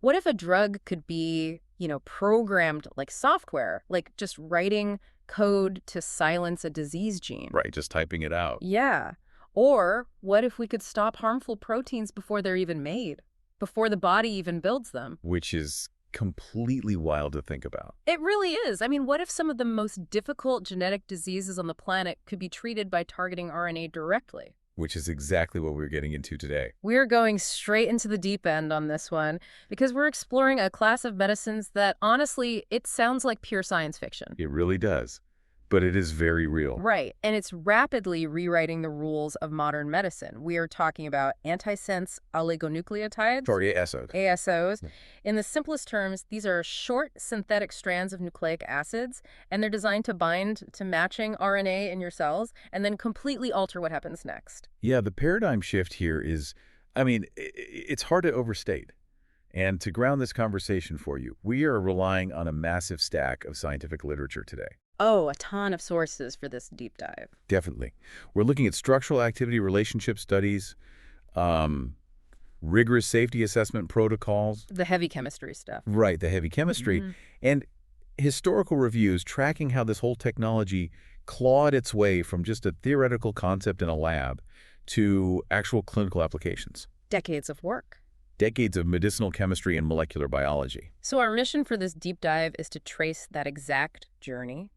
What if a drug could be, programmed like software, like just writing code to silence a disease gene? Right, just typing it out. Yeah. Or what if we could stop harmful proteins before they're even made, before the body even builds them? Which is completely wild to think about. It really is. I mean, what if some of the most difficult genetic diseases on the planet could be treated by targeting RNA directly? Which is exactly what we're getting into today. We're going straight into the deep end on this one because we're exploring a class of medicines that, honestly, it sounds like pure science fiction. It really does. But it is very real. Right, and it's rapidly rewriting the rules of modern medicine. We are talking about antisense oligonucleotides, Or ASOs. ASOs. In the simplest terms, these are short synthetic strands of nucleic acids, and they're designed to bind to matching RNA in your cells and then completely alter what happens next. Yeah, the paradigm shift here is, I mean, it's hard to overstate. And to ground this conversation for you, we are relying on a massive stack of scientific literature today. Oh, a ton of sources for this deep dive. Definitely. We're looking at structural activity relationship studies, rigorous safety assessment protocols. The heavy chemistry stuff. Right, the heavy chemistry. And historical reviews tracking how this whole technology clawed its way from just a theoretical concept in a lab to actual clinical applications. Decades of work. Decades of medicinal chemistry and molecular biology. So our mission for this deep dive is to trace that exact journey.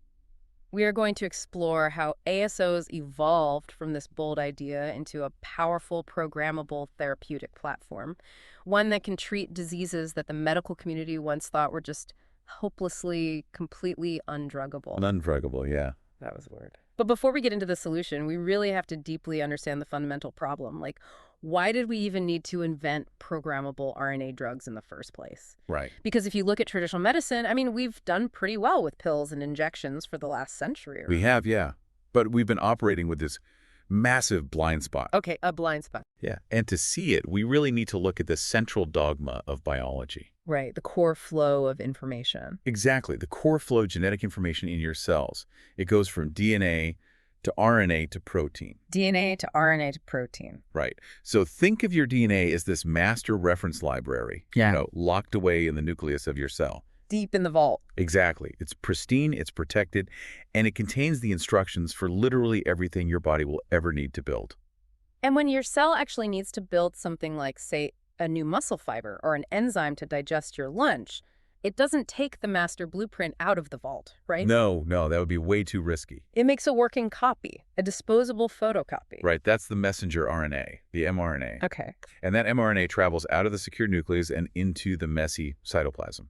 We are going to explore how ASOs evolved from this bold idea into a powerful, programmable therapeutic platform, one that can treat diseases that the medical community once thought were just hopelessly, completely undruggable. Undruggable, yeah. That was a word. But before we get into the solution, we really have to deeply understand the fundamental problem. Like, why did we even need to invent programmable RNA drugs in the first place? Right. Because if you look at traditional medicine, I mean, we've done pretty well with pills and injections for the last century. We have, yeah. But we've been operating with this massive blind spot. Okay, a blind spot. Yeah. And to see it, we really need to look at the central dogma of biology. Right, the core flow of information. Exactly. The core flow of genetic information in your cells. It goes from DNA to RNA to protein. DNA to RNA to protein. Right. So think of your DNA as this master reference library, locked away in the nucleus of your cell. Deep in the vault. Exactly. It's pristine, it's protected, and it contains the instructions for literally everything your body will ever need to build. And when your cell actually needs to build something like, say, a new muscle fiber or an enzyme to digest your lunch, it doesn't take the master blueprint out of the vault, right? No, that would be way too risky. It makes a working copy, a disposable photocopy. Right, that's the messenger RNA, the mRNA. Okay. And that mRNA travels out of the secure nucleus and into the messy cytoplasm.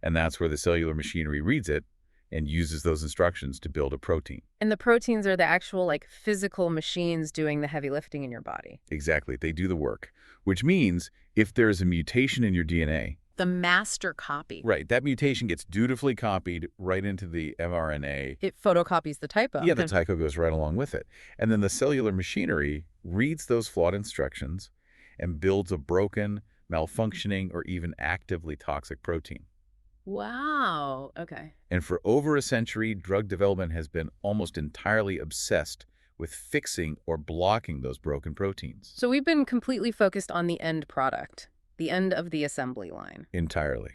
And that's where the cellular machinery reads it and uses those instructions to build a protein. And the proteins are the actual, physical machines doing the heavy lifting in your body. Exactly, they do the work, which means if there's a mutation in your DNA, the master copy. Right. That mutation gets dutifully copied right into the mRNA. It photocopies the typo. Yeah, the typo goes right along with it. And then the cellular machinery reads those flawed instructions and builds a broken, malfunctioning, or even actively toxic protein. Wow. Okay. And for over a century, drug development has been almost entirely obsessed with fixing or blocking those broken proteins. So we've been completely focused on the end product. The end of the assembly line. Entirely.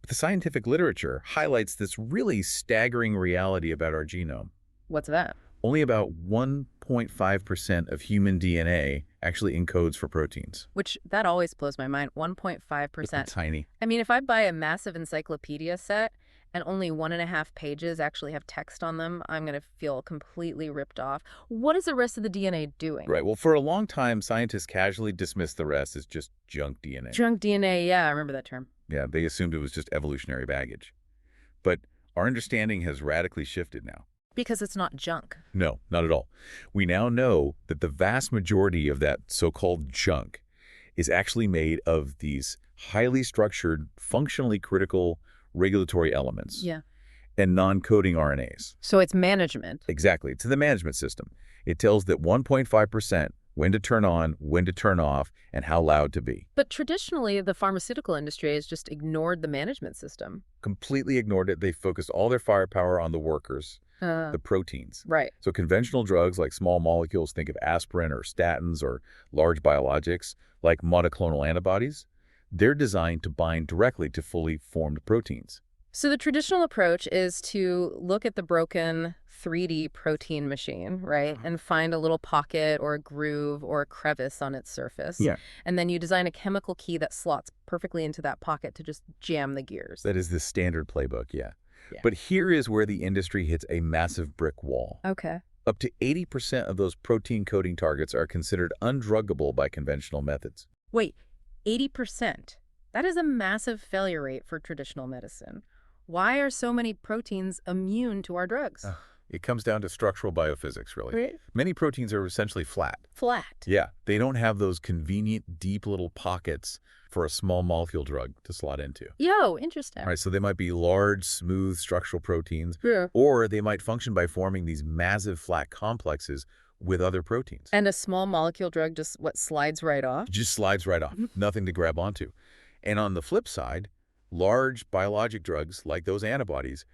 But the scientific literature highlights this really staggering reality about our genome. What's that? Only about 1.5% of human DNA actually encodes for proteins. Which, that always blows my mind, 1.5%. It's tiny. I mean, if I buy a massive encyclopedia set and only 1.5 pages actually have text on them, I'm going to feel completely ripped off. What is the rest of the DNA doing? Right. Well, for a long time, scientists casually dismissed the rest as just junk DNA. Junk DNA, yeah, I remember that term. Yeah, they assumed it was just evolutionary baggage. But our understanding has radically shifted now. Because it's not junk. No, not at all. We now know that the vast majority of that so-called junk is actually made of these highly structured, functionally critical regulatory elements. Yeah. And non-coding RNAs. So it's management. Exactly. It's the management system. It tells that 1.5% when to turn on, when to turn off, and how loud to be. But traditionally, the pharmaceutical industry has just ignored the management system. Completely ignored it. They focused all their firepower on the workers, the proteins. Right. So conventional drugs like small molecules, think of aspirin or statins or large biologics like monoclonal antibodies, They're designed to bind directly to fully formed proteins. So the traditional approach is to look at the broken 3D protein machine, right, and find a little pocket or a groove or a crevice on its surface. Yeah. And then you design a chemical key that slots perfectly into that pocket to just jam the gears. That is the standard playbook, yeah. Yeah. But here is where the industry hits a massive brick wall. Okay. Up to 80% of those protein coding targets are considered undruggable by conventional methods. Wait, 80%? That is a massive failure rate for traditional medicine. Why are so many proteins immune to our drugs? It comes down to structural biophysics, really. Right. Many proteins are essentially flat. Flat. Yeah, they don't have those convenient, deep little pockets for a small molecule drug to slot into. Yo, interesting. All right, so they might be large, smooth structural proteins, Yeah. or they might function by forming these massive flat complexes with other proteins. And a small molecule drug just, slides right off? Just slides right off, nothing to grab onto. And on the flip side, large biologic drugs, like those antibodies,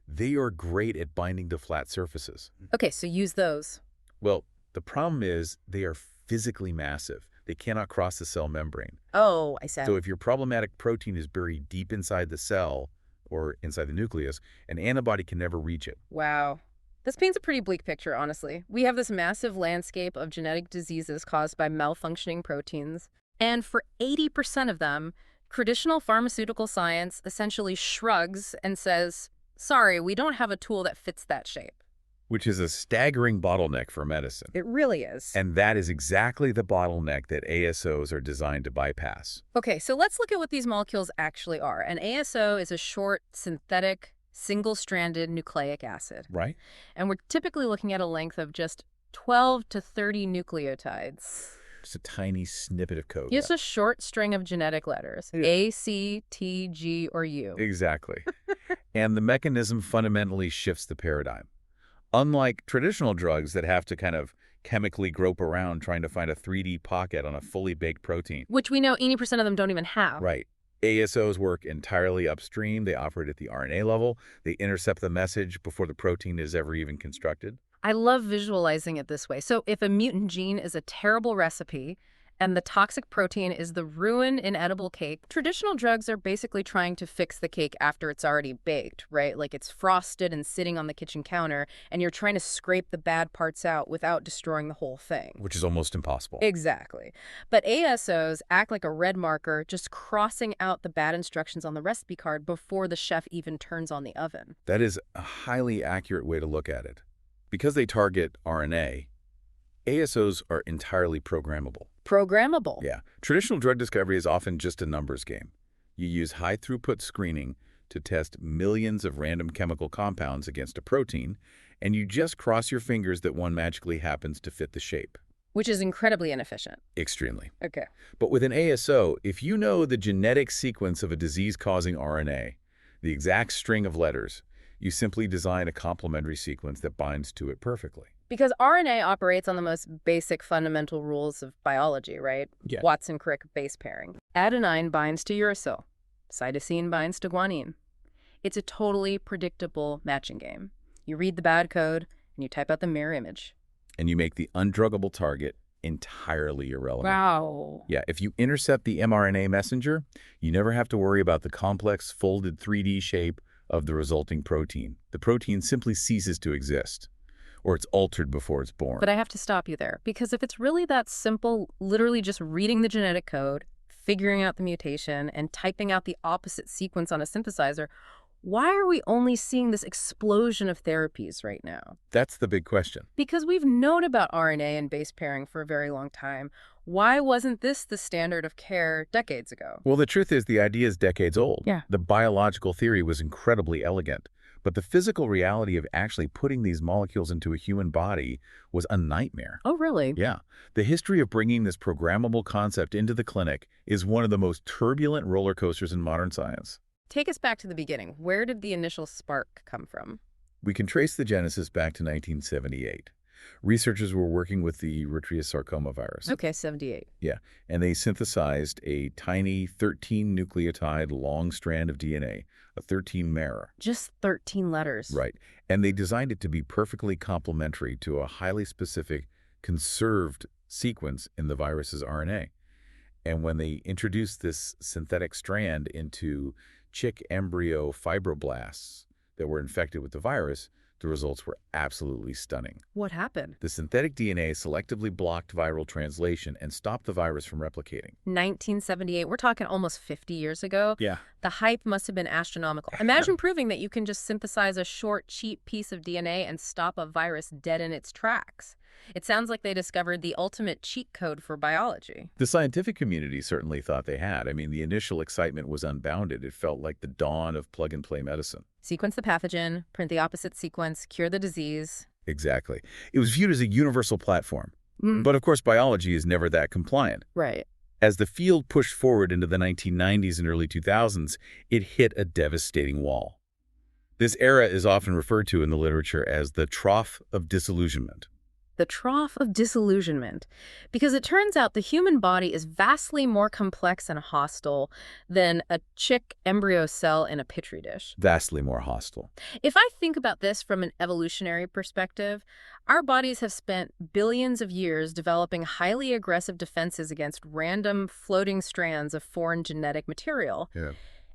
they are great at binding to flat surfaces. Okay, so use those. Well, the problem is they are physically massive. They cannot cross the cell membrane. Oh, I said. So if your problematic protein is buried deep inside the cell or inside the nucleus, an antibody can never reach it. Wow. This paints a pretty bleak picture, honestly. We have this massive landscape of genetic diseases caused by malfunctioning proteins. And for 80% of them, traditional pharmaceutical science essentially shrugs and says, sorry, we don't have a tool that fits that shape. Which is a staggering bottleneck for medicine. It really is. And that is exactly the bottleneck that ASOs are designed to bypass. Okay, so let's look at what these molecules actually are. An ASO is a short, synthetic, single-stranded nucleic acid. Right? And we're typically looking at a length of just 12 to 30 nucleotides. Just a tiny snippet of code. Just a short string of genetic letters, A, C, T, G, or U. Exactly. And the mechanism fundamentally shifts the paradigm. Unlike traditional drugs that have to kind of chemically grope around trying to find a 3D pocket on a fully baked protein. Which we know 80% of them don't even have. Right. ASOs work entirely upstream. They operate at the RNA level. They intercept the message before the protein is ever even constructed. I love visualizing it this way. So if a mutant gene is a terrible recipe and the toxic protein is the ruin inedible cake, traditional drugs are basically trying to fix the cake after it's already baked, right? Like it's frosted and sitting on the kitchen counter, and you're trying to scrape the bad parts out without destroying the whole thing. Which is almost impossible. Exactly. But ASOs act like a red marker, just crossing out the bad instructions on the recipe card before the chef even turns on the oven. That is a highly accurate way to look at it. Because they target RNA, ASOs are entirely programmable. Programmable. Yeah. Traditional drug discovery is often just a numbers game. You use high-throughput screening to test millions of random chemical compounds against a protein, and you just cross your fingers that one magically happens to fit the shape. Which is incredibly inefficient. Extremely. Okay. But with an ASO, if you know the genetic sequence of a disease-causing RNA, the exact string of letters, you simply design a complementary sequence that binds to it perfectly. Because RNA operates on the most basic fundamental rules of biology, right? Yeah. Watson-Crick base pairing. Adenine binds to uracil. Cytosine binds to guanine. It's a totally predictable matching game. You read the bad code, and you type out the mirror image. And you make the undruggable target entirely irrelevant. Wow. Yeah, if you intercept the mRNA messenger, you never have to worry about the complex folded 3D shape of the resulting protein. The protein simply ceases to exist, or it's altered before it's born. But I have to stop you there, because if it's really that simple, literally just reading the genetic code, figuring out the mutation, and typing out the opposite sequence on a synthesizer, why are we only seeing this explosion of therapies right now? That's the big question. Because we've known about RNA and base pairing for a very long time. Why wasn't this the standard of care decades ago? Well, the truth is the idea is decades old. Yeah. The biological theory was incredibly elegant, but the physical reality of actually putting these molecules into a human body was a nightmare. Oh, really? Yeah. The history of bringing this programmable concept into the clinic is one of the most turbulent roller coasters in modern science. Take us back to the beginning. Where did the initial spark come from? We can trace the genesis back to 1978. Researchers were working with the sarcoma virus. Okay, 78. Yeah, and they synthesized a tiny 13-nucleotide long strand of DNA, a 13-mer. Just 13 letters. Right, and they designed it to be perfectly complementary to a highly specific, conserved sequence in the virus's RNA. And when they introduced this synthetic strand into chick embryo fibroblasts that were infected with the virus, the results were absolutely stunning. What happened? The synthetic DNA selectively blocked viral translation and stopped the virus from replicating. 1978, we're talking almost 50 years ago. Yeah. The hype must have been astronomical. Imagine proving that you can just synthesize a short, cheap piece of DNA and stop a virus dead in its tracks. It sounds like they discovered the ultimate cheat code for biology. The scientific community certainly thought they had. I mean, the initial excitement was unbounded. It felt like the dawn of plug-and-play medicine. Sequence the pathogen, print the opposite sequence, cure the disease. Exactly. It was viewed as a universal platform. Mm. But of course, biology is never that compliant. Right. As the field pushed forward into the 1990s and early 2000s, it hit a devastating wall. This era is often referred to in the literature as the trough of disillusionment. The trough of disillusionment, because it turns out the human body is vastly more complex and hostile than a chick embryo cell in a petri dish. Vastly more hostile. If I think about this from an evolutionary perspective, our bodies have spent billions of years developing highly aggressive defenses against random floating strands of foreign genetic material. Yeah.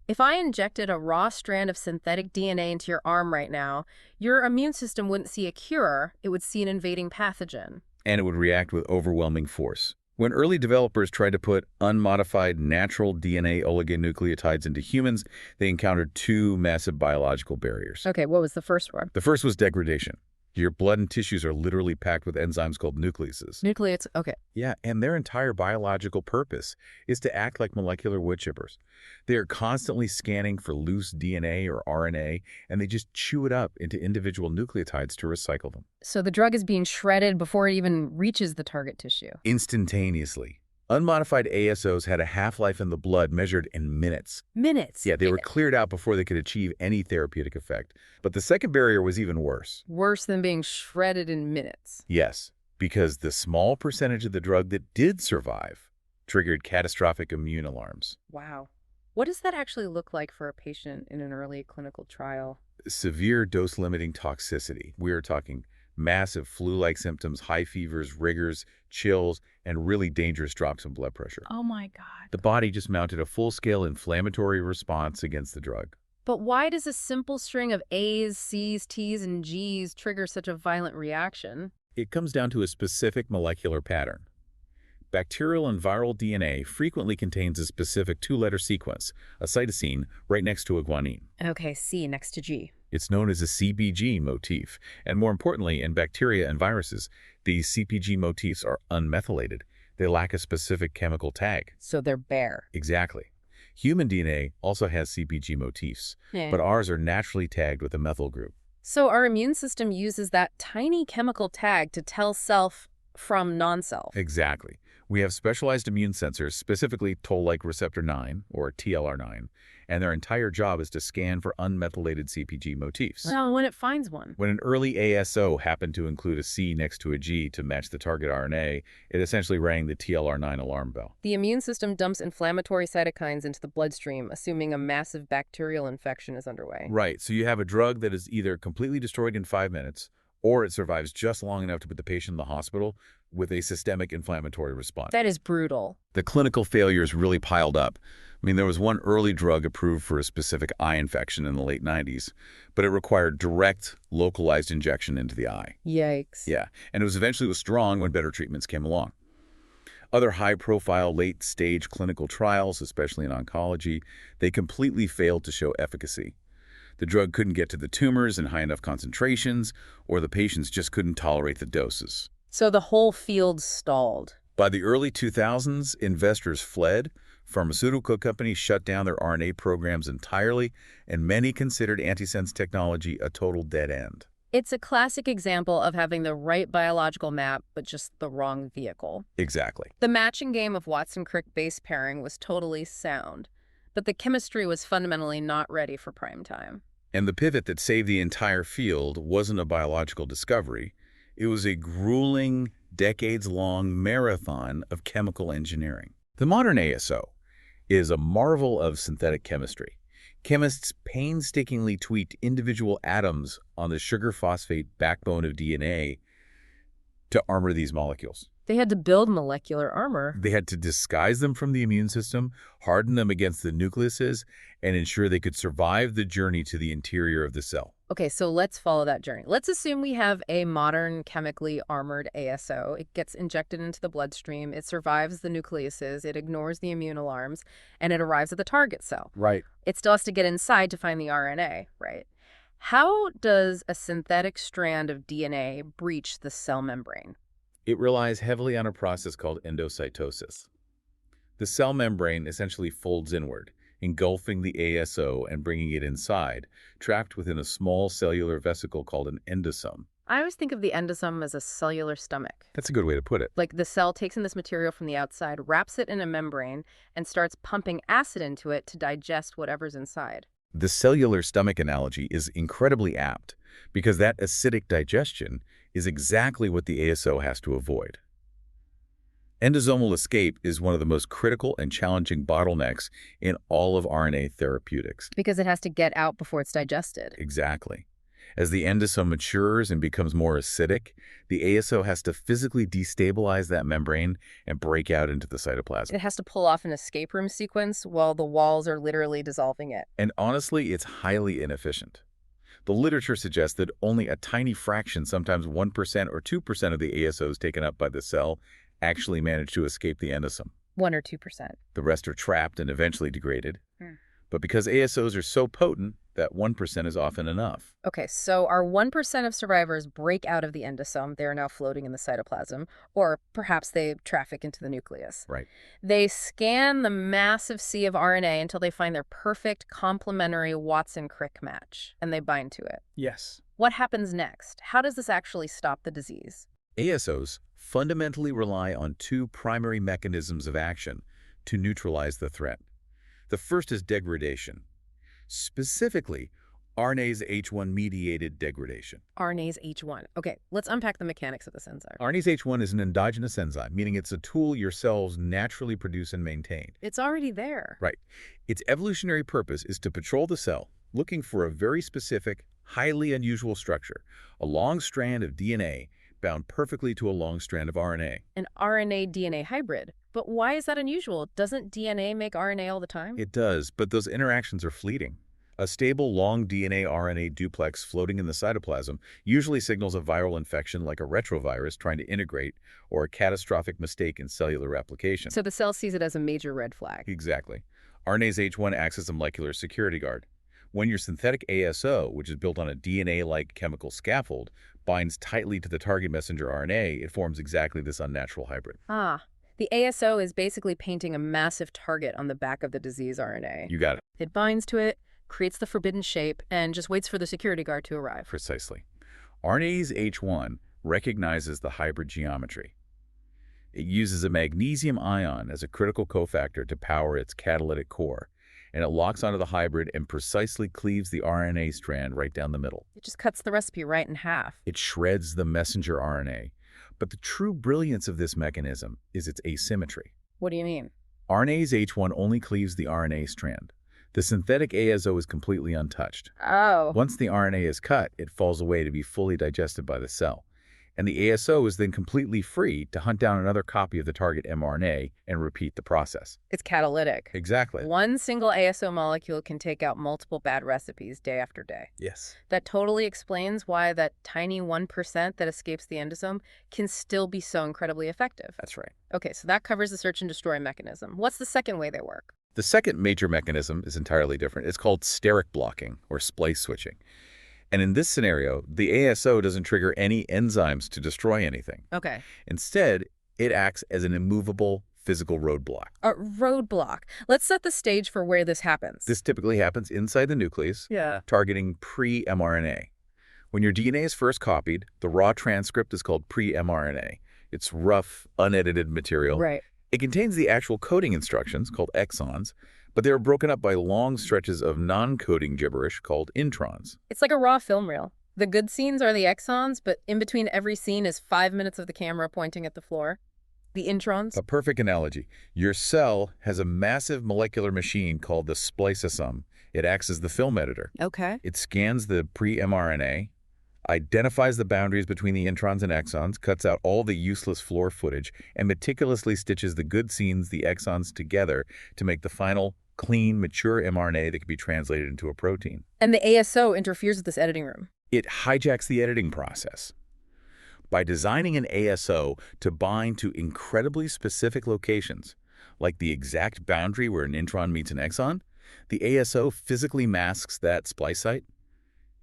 If I injected a raw strand of synthetic DNA into your arm right now, your immune system wouldn't see a cure, it would see an invading pathogen. And it would react with overwhelming force. When early developers tried to put unmodified natural DNA oligonucleotides into humans, they encountered two massive biological barriers. Okay, what was the first one? The first was degradation. Your blood and tissues are literally packed with enzymes called nucleases. Nucleates, okay. Yeah, and their entire biological purpose is to act like molecular wood chippers. They are constantly scanning for loose DNA or RNA, and they just chew it up into individual nucleotides to recycle them. So the drug is being shredded before it even reaches the target tissue. Instantaneously. Unmodified ASOs had a half-life in the blood measured in minutes. Minutes? Yeah, they were cleared out before they could achieve any therapeutic effect. But the second barrier was even worse. Worse than being shredded in minutes. Yes, because the small percentage of the drug that did survive triggered catastrophic immune alarms. Wow. What does that actually look like for a patient in an early clinical trial? Severe dose-limiting toxicity. We are talking massive flu-like symptoms, high fevers, rigors, chills, and really dangerous drops in blood pressure. Oh my God. The body just mounted a full-scale inflammatory response against the drug. But why does a simple string of A's, C's, T's, and G's trigger such a violent reaction? It comes down to a specific molecular pattern. Bacterial and viral DNA frequently contains a specific two-letter sequence, a cytosine, right next to a guanine. Okay, C next to G. It's known as a CpG motif, and more importantly, in bacteria and viruses, these CpG motifs are unmethylated. They lack a specific chemical tag. So they're bare. Exactly. Human DNA also has CpG motifs, but ours are naturally tagged with a methyl group. So our immune system uses that tiny chemical tag to tell self from non-self. Exactly. We have specialized immune sensors, specifically toll-like receptor 9, or TLR9, and their entire job is to scan for unmethylated CpG motifs. Well, when it finds one. When an early ASO happened to include a C next to a G to match the target RNA, it essentially rang the TLR9 alarm bell. The immune system dumps inflammatory cytokines into the bloodstream, assuming a massive bacterial infection is underway. Right, so you have a drug that is either completely destroyed in 5 minutes, or it survives just long enough to put the patient in the hospital with a systemic inflammatory response. That is brutal. The clinical failures really piled up. I mean, there was one early drug approved for a specific eye infection in the late 90s, but it required direct, localized injection into the eye. Yikes. Yeah, and it was eventually withdrawn when better treatments came along. Other high-profile, late-stage clinical trials, especially in oncology, they completely failed to show efficacy. The drug couldn't get to the tumors in high enough concentrations, or the patients just couldn't tolerate the doses. So the whole field stalled. By the early 2000s, investors fled, pharmaceutical companies shut down their RNA programs entirely, and many considered antisense technology a total dead end. It's a classic example of having the right biological map, but just the wrong vehicle. Exactly. The matching game of Watson-Crick base pairing was totally sound, but the chemistry was fundamentally not ready for prime time. And the pivot that saved the entire field wasn't a biological discovery. It was a grueling, decades-long marathon of chemical engineering. The modern ASO is a marvel of synthetic chemistry. Chemists painstakingly tweaked individual atoms on the sugar phosphate backbone of DNA to armor these molecules. They had to build molecular armor. They had to disguise them from the immune system, harden them against the nucleuses, and ensure they could survive the journey to the interior of the cell. Okay, so let's follow that journey. Let's assume we have a modern chemically armored ASO. It gets injected into the bloodstream, it survives the nucleuses, it ignores the immune alarms, and it arrives at the target cell. Right. It still has to get inside to find the RNA, right? How does a synthetic strand of DNA breach the cell membrane? It relies heavily on a process called endocytosis. The cell membrane essentially folds inward, engulfing the ASO and bringing it inside, trapped within a small cellular vesicle called an endosome. I always think of the endosome as a cellular stomach. That's a good way to put it. Like the cell takes in this material from the outside, wraps it in a membrane, and starts pumping acid into it to digest whatever's inside. The cellular stomach analogy is incredibly apt because that acidic digestion is exactly what the ASO has to avoid. Endosomal escape is one of the most critical and challenging bottlenecks in all of RNA therapeutics. Because it has to get out before it's digested. Exactly. As the endosome matures and becomes more acidic, the ASO has to physically destabilize that membrane and break out into the cytoplasm. It has to pull off an escape room sequence while the walls are literally dissolving it. And honestly, it's highly inefficient. The literature suggests that only a tiny fraction, sometimes 1% or 2% of the ASOs taken up by the cell actually manage to escape the endosome. 1 or 2%. The rest are trapped and eventually degraded. But because ASOs are so potent, that 1% is often enough. Okay, so our 1% of survivors break out of the endosome. They are now floating in the cytoplasm, or perhaps they traffic into the nucleus. Right. They scan the massive sea of RNA until they find their perfect complementary Watson-Crick match, and they bind to it. Yes. What happens next? How does this actually stop the disease? ASOs fundamentally rely on two primary mechanisms of action to neutralize the threat. The first is degradation. Specifically, RNase H1-mediated degradation. RNase H1. Okay, let's unpack the mechanics of this enzyme. RNase H1 is an endogenous enzyme, meaning it's a tool your cells naturally produce and maintain. It's already there. Right. Its evolutionary purpose is to patrol the cell, looking for a very specific, highly unusual structure, a long strand of DNA bound perfectly to a long strand of RNA. An RNA-DNA hybrid. But why is that unusual? Doesn't DNA make RNA all the time? It does, but those interactions are fleeting. A stable, long DNA-RNA duplex floating in the cytoplasm usually signals a viral infection like a retrovirus trying to integrate or a catastrophic mistake in cellular replication. So the cell sees it as a major red flag. Exactly. RNase H1 acts as a molecular security guard. When your synthetic ASO, which is built on a DNA-like chemical scaffold, binds tightly to the target messenger RNA, it forms exactly this unnatural hybrid. Ah, the ASO is basically painting a massive target on the back of the disease RNA. You got it. It binds to it, creates the forbidden shape, and just waits for the security guard to arrive. Precisely. RNase H1 recognizes the hybrid geometry. It uses a magnesium ion as a critical cofactor to power its catalytic core, and it locks onto the hybrid and precisely cleaves the RNA strand right down the middle. It just cuts the recipe right in half. It shreds the messenger RNA. But the true brilliance of this mechanism is its asymmetry. What do you mean? RNase H1 only cleaves the RNA strand. The synthetic ASO is completely untouched. Oh. Once the RNA is cut, it falls away to be fully digested by the cell. And the ASO is then completely free to hunt down another copy of the target mRNA and repeat the process. It's catalytic. Exactly. One single ASO molecule can take out multiple bad recipes day after day. Yes. That totally explains why that tiny 1% that escapes the endosome can still be so incredibly effective. That's right. Okay, so that covers the search and destroy mechanism. What's the second way they work? The second major mechanism is entirely different. It's called steric blocking or splice switching. And in this scenario, the ASO doesn't trigger any enzymes to destroy anything. Okay. Instead, it acts as an immovable physical roadblock. A roadblock. Let's set the stage for where this happens. This typically happens inside the nucleus, targeting pre-mRNA. When your DNA is first copied, the raw transcript is called pre-mRNA. It's rough, unedited material. Right. It contains the actual coding instructions, called exons, but they are broken up by long stretches of non-coding gibberish called introns. It's like a raw film reel. The good scenes are the exons, but in between every scene is 5 minutes of the camera pointing at the floor. The introns. A perfect analogy. Your cell has a massive molecular machine called the spliceosome. It acts as the film editor. Okay. It scans the pre-mRNA, identifies the boundaries between the introns and exons, cuts out all the useless floor footage, and meticulously stitches the good scenes, the exons, together to make the final, clean, mature mRNA that can be translated into a protein. And the ASO interferes with this editing room. It hijacks the editing process. By designing an ASO to bind to incredibly specific locations, like the exact boundary where an intron meets an exon, the ASO physically masks that splice site.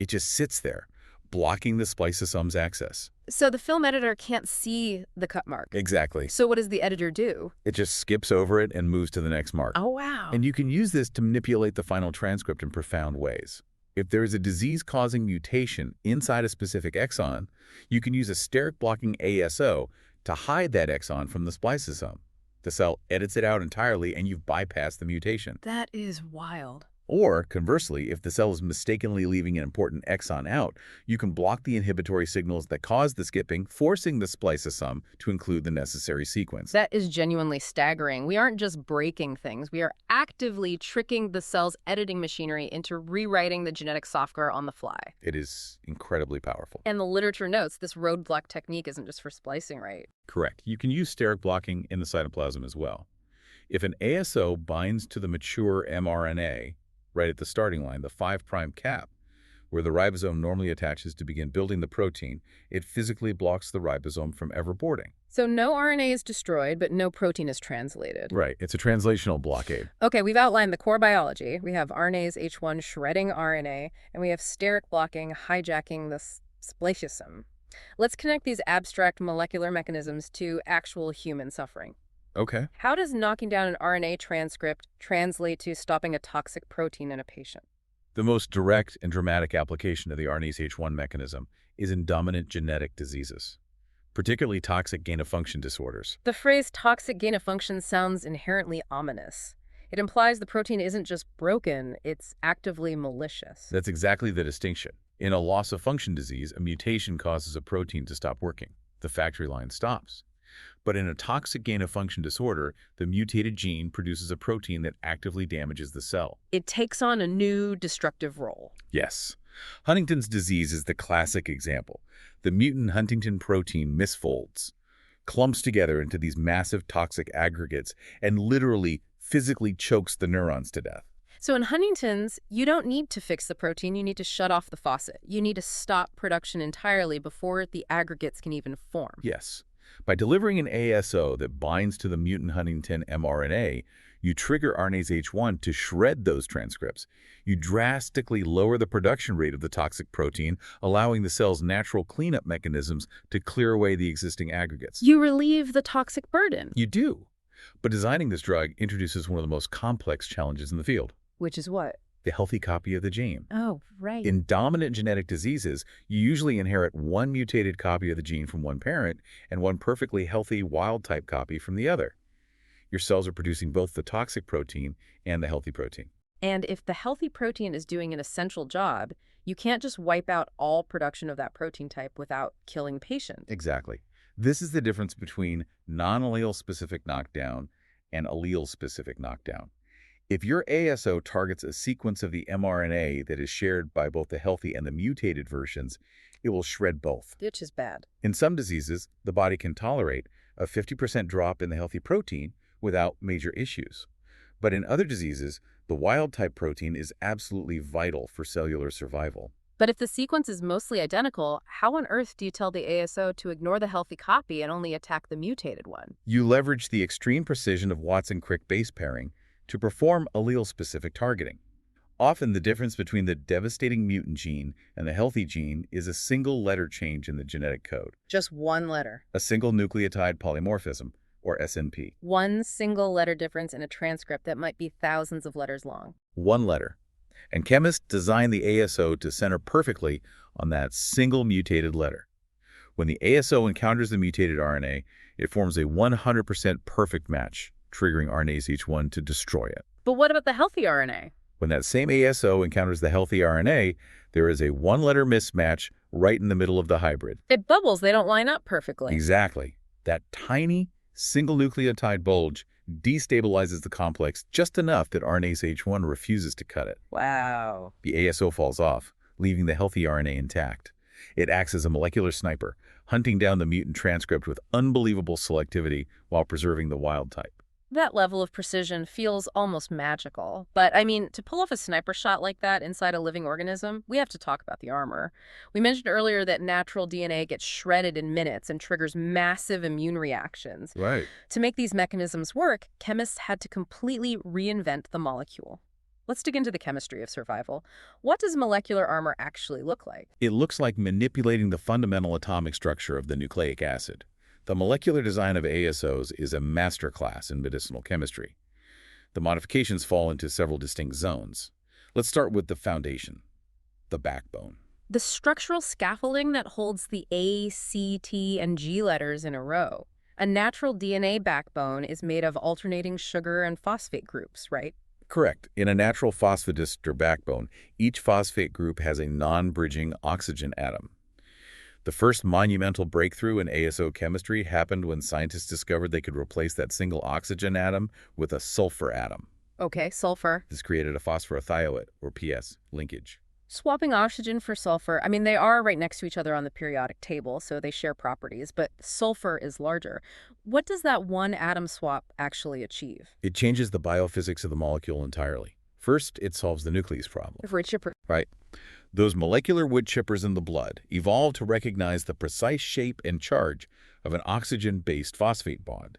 It just sits there, blocking the spliceosome's access. So the film editor can't see the cut mark. Exactly. So what does the editor do? It just skips over it and moves to the next mark. Oh, wow. And you can use this to manipulate the final transcript in profound ways. If there is a disease-causing mutation inside a specific exon, you can use a steric-blocking ASO to hide that exon from the spliceosome. The cell edits it out entirely, and you've bypassed the mutation. That is wild. Or, conversely, if the cell is mistakenly leaving an important exon out, you can block the inhibitory signals that cause the skipping, forcing the spliceosome to include the necessary sequence. That is genuinely staggering. We aren't just breaking things. We are actively tricking the cell's editing machinery into rewriting the genetic software on the fly. It is incredibly powerful. And the literature notes this roadblock technique isn't just for splicing, right? Correct. You can use steric blocking in the cytoplasm as well. If an ASO binds to the mature mRNA, right at the starting line, the 5' cap, where the ribosome normally attaches to begin building the protein, it physically blocks the ribosome from ever boarding. So no RNA is destroyed, but no protein is translated. Right. It's a translational blockade. Okay, we've outlined the core biology. We have RNase H1 shredding RNA, and we have steric blocking hijacking the spliceosome. Let's connect these abstract molecular mechanisms to actual human suffering. Okay. How does knocking down an RNA transcript translate to stopping a toxic protein in a patient? The most direct and dramatic application of the RNase H1 mechanism is in dominant genetic diseases, particularly toxic gain-of-function disorders. The phrase toxic gain-of-function sounds inherently ominous. It implies the protein isn't just broken, it's actively malicious. That's exactly the distinction. In a loss-of-function disease, a mutation causes a protein to stop working. The factory line stops. But in a toxic gain-of-function disorder, the mutated gene produces a protein that actively damages the cell. It takes on a new destructive role. Yes. Huntington's disease is the classic example. The mutant Huntington protein misfolds, clumps together into these massive toxic aggregates, and literally physically chokes the neurons to death. So in Huntington's, you don't need to fix the protein, you need to shut off the faucet. You need to stop production entirely before the aggregates can even form. Yes. By delivering an ASO that binds to the mutant Huntington mRNA, you trigger RNase H1 to shred those transcripts. You drastically lower the production rate of the toxic protein, allowing the cell's natural cleanup mechanisms to clear away the existing aggregates. You relieve the toxic burden. You do. But designing this drug introduces one of the most complex challenges in the field. Which is what? The healthy copy of the gene. Oh, right. In dominant genetic diseases, you usually inherit one mutated copy of the gene from one parent and one perfectly healthy wild-type copy from the other. Your cells are producing both the toxic protein and the healthy protein. And if the healthy protein is doing an essential job, you can't just wipe out all production of that protein type without killing the patient. Exactly. This is the difference between non-allele-specific knockdown and allele-specific knockdown. If your ASO targets a sequence of the mRNA that is shared by both the healthy and the mutated versions, it will shred both. Which is bad. In some diseases, the body can tolerate a 50% drop in the healthy protein without major issues. But in other diseases, the wild-type protein is absolutely vital for cellular survival. But if the sequence is mostly identical, how on earth do you tell the ASO to ignore the healthy copy and only attack the mutated one? You leverage the extreme precision of Watson-Crick base pairing to perform allele-specific targeting. Often, the difference between the devastating mutant gene and the healthy gene is a single letter change in the genetic code. Just one letter. A single nucleotide polymorphism, or SNP. One single letter difference in a transcript that might be thousands of letters long. One letter. And chemists designed the ASO to center perfectly on that single mutated letter. When the ASO encounters the mutated RNA, it forms a 100% perfect match, triggering RNase H1 to destroy it. But what about the healthy RNA? When that same ASO encounters the healthy RNA, there is a one-letter mismatch right in the middle of the hybrid. It bubbles. They don't line up perfectly. Exactly. That tiny single nucleotide bulge destabilizes the complex just enough that RNase H1 refuses to cut it. Wow. The ASO falls off, leaving the healthy RNA intact. It acts as a molecular sniper, hunting down the mutant transcript with unbelievable selectivity while preserving the wild type. That level of precision feels almost magical. But, I mean, to pull off a sniper shot like that inside a living organism, we have to talk about the armor. We mentioned earlier that natural DNA gets shredded in minutes and triggers massive immune reactions. Right. To make these mechanisms work, chemists had to completely reinvent the molecule. Let's dig into the chemistry of survival. What does molecular armor actually look like? It looks like manipulating the fundamental atomic structure of the nucleic acid. The molecular design of ASOs is a masterclass in medicinal chemistry. The modifications fall into several distinct zones. Let's start with the foundation, the backbone. The structural scaffolding that holds the A, C, T, and G letters in a row. A natural DNA backbone is made of alternating sugar and phosphate groups, right? Correct. In a natural phosphodiester backbone, each phosphate group has a non-bridging oxygen atom. The first monumental breakthrough in ASO chemistry happened when scientists discovered they could replace that single oxygen atom with a sulfur atom. Okay, sulfur. This created a phosphorothioate, or PS, linkage. Swapping oxygen for sulfur, I mean, they are right next to each other on the periodic table, so they share properties, but sulfur is larger. What does that one atom swap actually achieve? It changes the biophysics of the molecule entirely. First, it solves the nucleus problem. Right. Those molecular wood chippers in the blood evolved to recognize the precise shape and charge of an oxygen-based phosphate bond.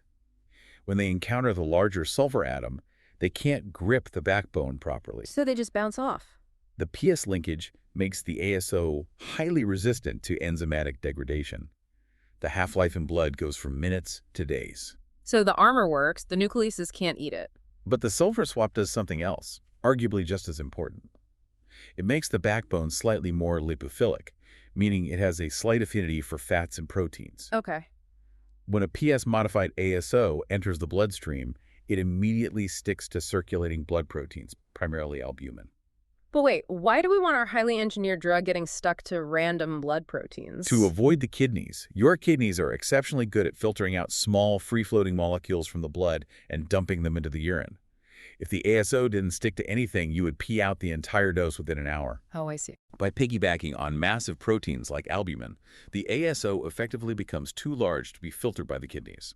When they encounter the larger sulfur atom, they can't grip the backbone properly. So they just bounce off. The PS linkage makes the ASO highly resistant to enzymatic degradation. The half-life in blood goes from minutes to days. So the armor works, the nucleuses can't eat it. But the sulfur swap does something else, arguably just as important. It makes the backbone slightly more lipophilic, meaning it has a slight affinity for fats and proteins. Okay. When a PS-modified ASO enters the bloodstream, it immediately sticks to circulating blood proteins, primarily albumin. But wait, why do we want our highly engineered drug getting stuck to random blood proteins? To avoid the kidneys. Your kidneys are exceptionally good at filtering out small, free-floating molecules from the blood and dumping them into the urine. If the ASO didn't stick to anything, you would pee out the entire dose within an hour. Oh, I see. By piggybacking on massive proteins like albumin, the ASO effectively becomes too large to be filtered by the kidneys.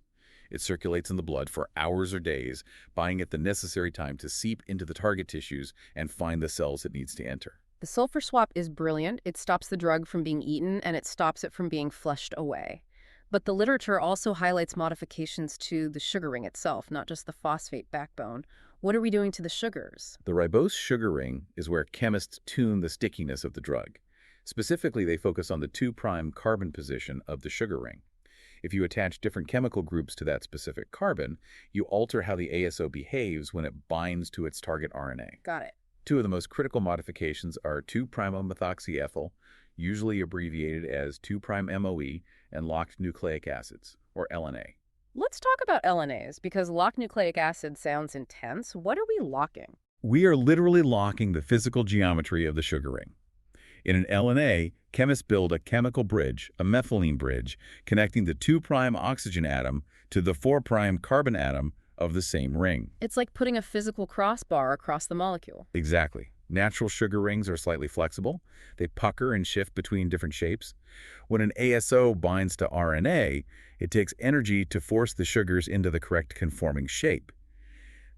It circulates in the blood for hours or days, buying it the necessary time to seep into the target tissues and find the cells it needs to enter. The sulfur swap is brilliant. It stops the drug from being eaten, and it stops it from being flushed away. But the literature also highlights modifications to the sugar ring itself, not just the phosphate backbone. What are we doing to the sugars? The ribose sugar ring is where chemists tune the stickiness of the drug. Specifically, they focus on the 2' carbon position of the sugar ring. If you attach different chemical groups to that specific carbon, you alter how the ASO behaves when it binds to its target RNA. Got it. Two of the most critical modifications are 2'-methoxyethyl, usually abbreviated as 2'-MOE, and locked nucleic acids, or LNA. Let's talk about LNAs, because locked nucleic acid sounds intense. What are we locking? We are literally locking the physical geometry of the sugar ring. In an LNA, chemists build a chemical bridge, a methylene bridge, connecting the 2' oxygen atom to the 4' carbon atom of the same ring. It's like putting a physical crossbar across the molecule. Exactly. Natural sugar rings are slightly flexible. They pucker and shift between different shapes. When an ASO binds to RNA, it takes energy to force the sugars into the correct conforming shape.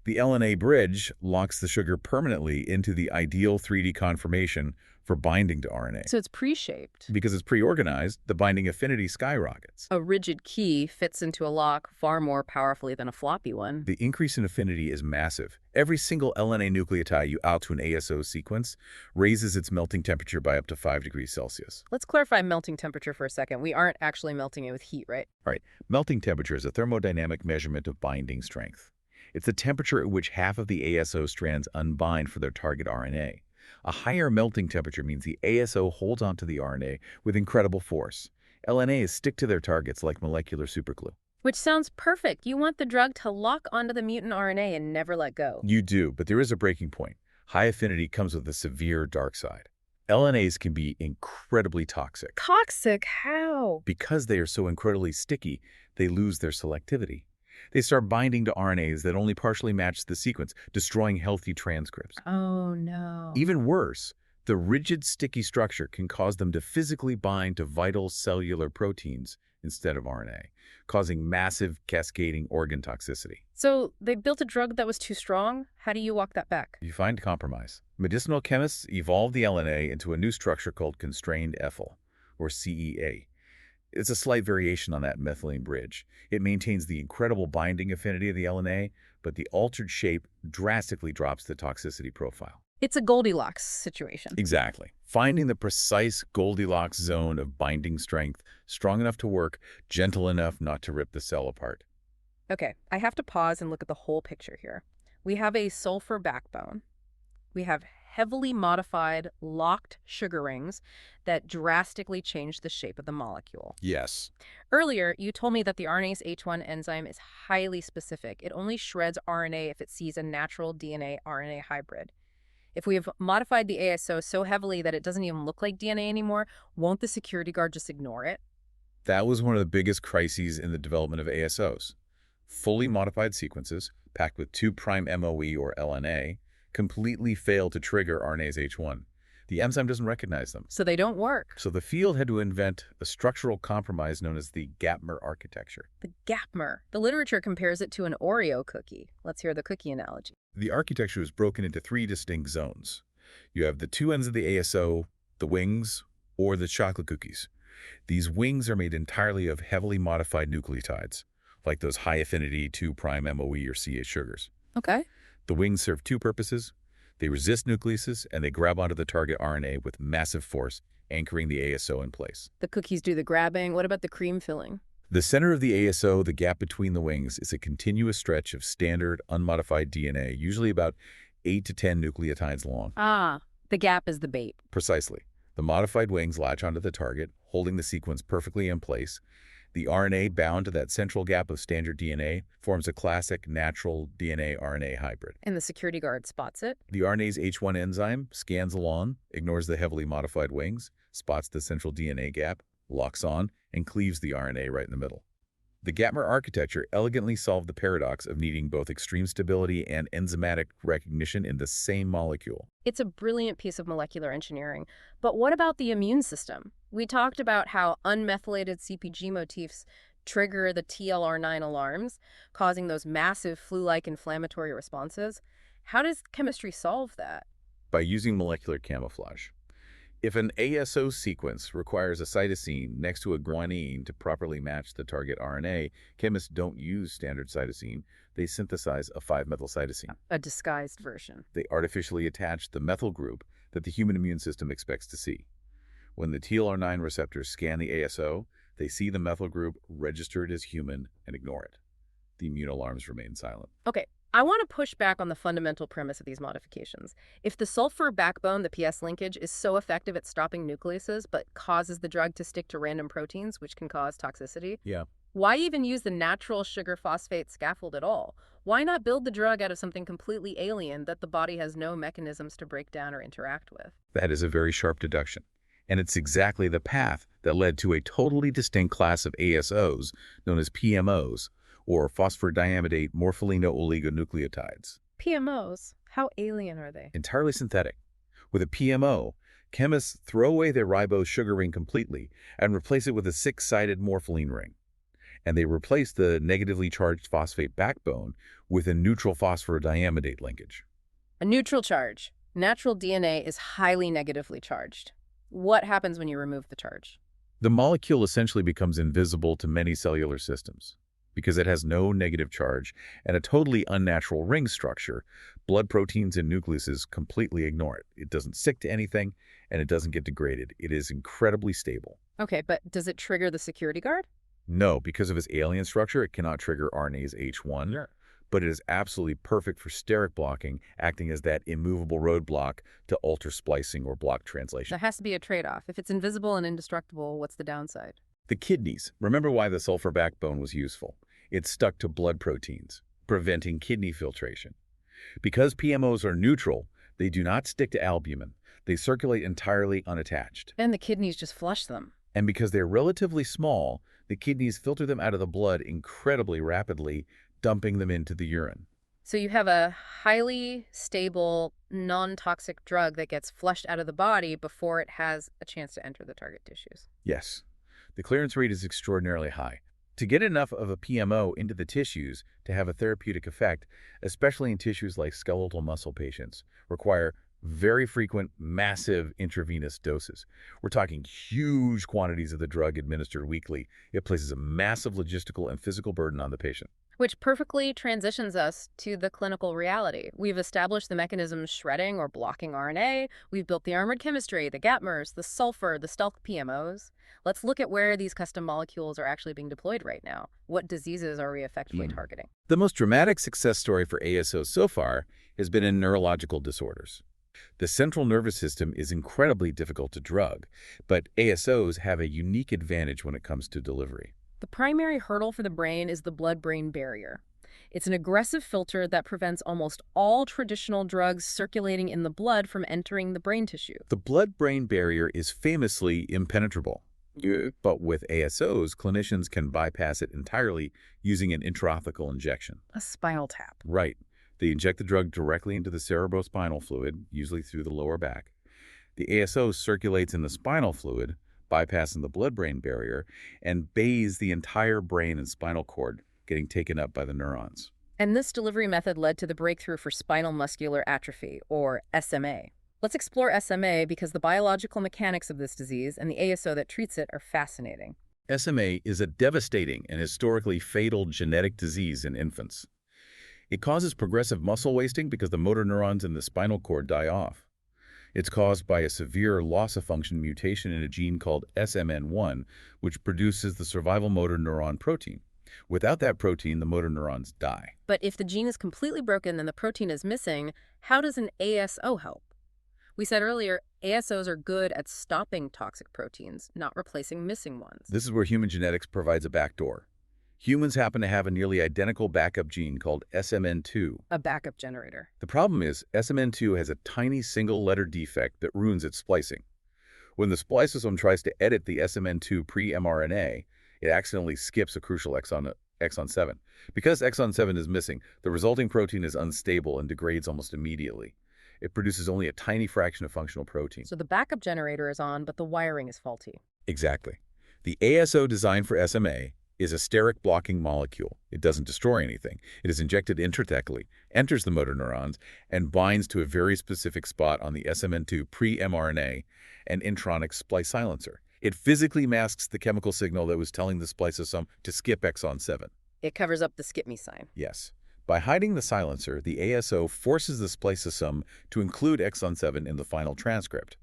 The LNA bridge locks the sugar permanently into the ideal 3D conformation for binding to RNA. So it's pre-shaped. Because it's pre-organized, the binding affinity skyrockets. A rigid key fits into a lock far more powerfully than a floppy one. The increase in affinity is massive. Every single LNA nucleotide you out to an ASO sequence raises its melting temperature by up to 5 degrees Celsius. Let's clarify melting temperature for a second. We aren't actually melting it with heat, right? All right. Melting temperature is a thermodynamic measurement of binding strength. It's the temperature at which half of the ASO strands unbind for their target RNA. A higher melting temperature means the ASO holds onto the RNA with incredible force. LNAs stick to their targets like molecular superglue. Which sounds perfect. You want the drug to lock onto the mutant RNA and never let go. You do, but there is a breaking point. High affinity comes with a severe dark side. LNAs can be incredibly toxic. Toxic? How? Because they are so incredibly sticky, they lose their selectivity. They start binding to RNAs that only partially match the sequence, destroying healthy transcripts. Oh, no. Even worse, The rigid, sticky structure can cause them to physically bind to vital cellular proteins instead of RNA, causing massive cascading organ toxicity. So they built a drug that was too strong? How do you walk that back? You find compromise. Medicinal chemists evolved the LNA into a new structure called constrained ethyl, or CEA. It's a slight variation on that methylene bridge. It maintains the incredible binding affinity of the LNA, but the altered shape drastically drops the toxicity profile. It's a Goldilocks situation. Exactly. Finding the precise Goldilocks zone of binding strength, strong enough to work, gentle enough not to rip the cell apart. Okay, I have to pause and look at the whole picture here. We have a sulfur backbone. We have heavily modified, locked sugar rings that drastically change the shape of the molecule. Yes. Earlier, you told me that the RNase H1 enzyme is highly specific. It only shreds RNA if it sees a natural DNA-RNA hybrid. If we have modified the ASO so heavily that it doesn't even look like DNA anymore, won't the security guard just ignore it? That was one of the biggest crises in the development of ASOs. Fully modified sequences, packed with 2' MOE or LNA, completely fail to trigger RNase H1. The enzyme doesn't recognize them. So they don't work. So the field had to invent a structural compromise known as the Gapmer architecture. The Gapmer. The literature compares it to an Oreo cookie. Let's hear the cookie analogy. The architecture is broken into 3 distinct zones. You have the 2 ends of the ASO, the wings, or the chocolate cookies. These wings are made entirely of heavily modified nucleotides, like those high-affinity 2' MOE or CH sugars. Okay. The wings serve 2 purposes. They resist nucleases, and they grab onto the target RNA with massive force, anchoring the ASO in place. The cookies do the grabbing. What about the cream filling? The center of the ASO, the gap between the wings, is a continuous stretch of standard, unmodified DNA, usually about 8 to 10 nucleotides long. Ah, the gap is the bait. Precisely. The modified wings latch onto the target, holding the sequence perfectly in place. The RNA bound to that central gap of standard DNA forms a classic natural DNA-RNA hybrid. And the security guard spots it? The RNase H1 enzyme scans along, ignores the heavily modified wings, spots the central DNA gap, locks on, and cleaves the RNA right in the middle. The Gapmer architecture elegantly solved the paradox of needing both extreme stability and enzymatic recognition in the same molecule. It's a brilliant piece of molecular engineering. But what about the immune system? We talked about how unmethylated CpG motifs trigger the TLR9 alarms, causing those massive flu-like inflammatory responses. How does chemistry solve that? By using molecular camouflage. If an ASO sequence requires a cytosine next to a guanine to properly match the target RNA, chemists don't use standard cytosine. They synthesize a 5-methylcytosine. A disguised version. They artificially attach the methyl group that the human immune system expects to see. When the TLR9 receptors scan the ASO, they see the methyl group, register it as human, and ignore it. The immune alarms remain silent. Okay, I want to push back on the fundamental premise of these modifications. If the sulfur backbone, the PS linkage, is so effective at stopping nucleases but causes the drug to stick to random proteins, which can cause toxicity, why even use the natural sugar phosphate scaffold at all? Why not build the drug out of something completely alien that the body has no mechanisms to break down or interact with? That is a very sharp deduction. And it's exactly the path that led to a totally distinct class of ASOs known as PMOs, or phosphorodiamidate morpholino-oligonucleotides. PMOs? How alien are they? Entirely synthetic. With a PMO, chemists throw away their ribose sugar ring completely and replace it with a 6-sided morpholine ring. And they replace the negatively charged phosphate backbone with a neutral phosphorodiamidate linkage. A neutral charge. Natural DNA is highly negatively charged. What happens when you remove the charge? The molecule essentially becomes invisible to many cellular systems. Because it has no negative charge and a totally unnatural ring structure, blood proteins and nucleuses completely ignore it. It doesn't stick to anything, and it doesn't get degraded. It is incredibly stable. Okay, but does it trigger the security guard? No, because of its alien structure, it cannot trigger RNase H1, but it is absolutely perfect for steric blocking, acting as that immovable roadblock to alter splicing or block translation. There has to be a trade-off. If it's invisible and indestructible, what's the downside? The kidneys. Remember why the sulfur backbone was useful. It stuck to blood proteins, preventing kidney filtration. Because PMOs are neutral, they do not stick to albumin. They circulate entirely unattached. And the kidneys just flush them. And because they're relatively small, the kidneys filter them out of the blood incredibly rapidly, dumping them into the urine. So you have a highly stable, non-toxic drug that gets flushed out of the body before it has a chance to enter the target tissues. Yes, the clearance rate is extraordinarily high. To get enough of a PMO into the tissues to have a therapeutic effect, especially in tissues like skeletal muscle patients, require very frequent, massive intravenous doses. We're talking huge quantities of the drug administered weekly. It places a massive logistical and physical burden on the patient. Which perfectly transitions us to the clinical reality. We've established the mechanisms shredding or blocking RNA. We've built the armored chemistry, the Aptamers, the sulfur, the stealth PMOs. Let's look at where these custom molecules are actually being deployed right now. What diseases are we effectively targeting? The most dramatic success story for ASOs so far has been in neurological disorders. The central nervous system is incredibly difficult to drug, but ASOs have a unique advantage when it comes to delivery. The primary hurdle for the brain is the blood-brain barrier. It's an aggressive filter that prevents almost all traditional drugs circulating in the blood from entering the brain tissue. The blood-brain barrier is famously impenetrable. But with ASOs, clinicians can bypass it entirely using an intrathecal injection. A spinal tap. Right. They inject the drug directly into the cerebrospinal fluid, usually through the lower back. The ASO circulates in the spinal fluid, bypassing the blood-brain barrier, and bathes the entire brain and spinal cord, getting taken up by the neurons. And this delivery method led to the breakthrough for spinal muscular atrophy, or SMA. Let's explore SMA because the biological mechanics of this disease and the ASO that treats it are fascinating. SMA is a devastating and historically fatal genetic disease in infants. It causes progressive muscle wasting because the motor neurons in the spinal cord die off. It's caused by a severe loss-of-function mutation in a gene called SMN1, which produces the survival motor neuron protein. Without that protein, the motor neurons die. But if the gene is completely broken and the protein is missing, how does an ASO help? We said earlier, ASOs are good at stopping toxic proteins, not replacing missing ones. This is where human genetics provides a backdoor. Humans happen to have a nearly identical backup gene called SMN2. A backup generator. The problem is SMN2 has a tiny single-letter defect that ruins its splicing. When the spliceosome tries to edit the SMN2 pre-mRNA, it accidentally skips a crucial exon 7. Because exon 7 is missing, the resulting protein is unstable and degrades almost immediately. It produces only a tiny fraction of functional protein. So the backup generator is on, but the wiring is faulty. Exactly. The ASO designed for SMA is a steric blocking molecule. It doesn't destroy anything. It is injected intrathecally, enters the motor neurons, and binds to a very specific spot on the SMN2 pre-mRNA and intronic splice silencer. It physically masks the chemical signal that was telling the spliceosome to skip exon 7. It covers up the skip me sign. Yes. By hiding the silencer, the ASO forces the spliceosome to include exon 7 in the final transcript.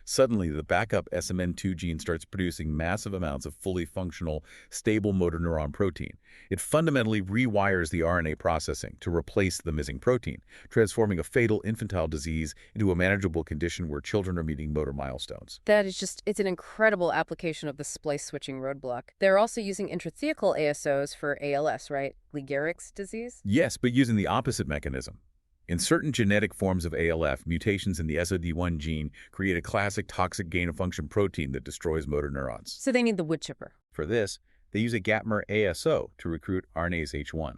Suddenly, the backup SMN2 gene starts producing massive amounts of fully functional, stable motor neuron protein. It fundamentally rewires the RNA processing to replace the missing protein, transforming a fatal infantile disease into a manageable condition where children are meeting motor milestones. That is just, it's an incredible application of the splice switching roadblock. They're also using intrathecal ASOs for ALS, right? Lou Gehrig's disease? Yes, but using the opposite mechanism. In certain genetic forms of ALF, mutations in the SOD1 gene create a classic toxic gain-of-function protein that destroys motor neurons. So they need the wood chipper. For this, they use a gapmer ASO to recruit RNase H1.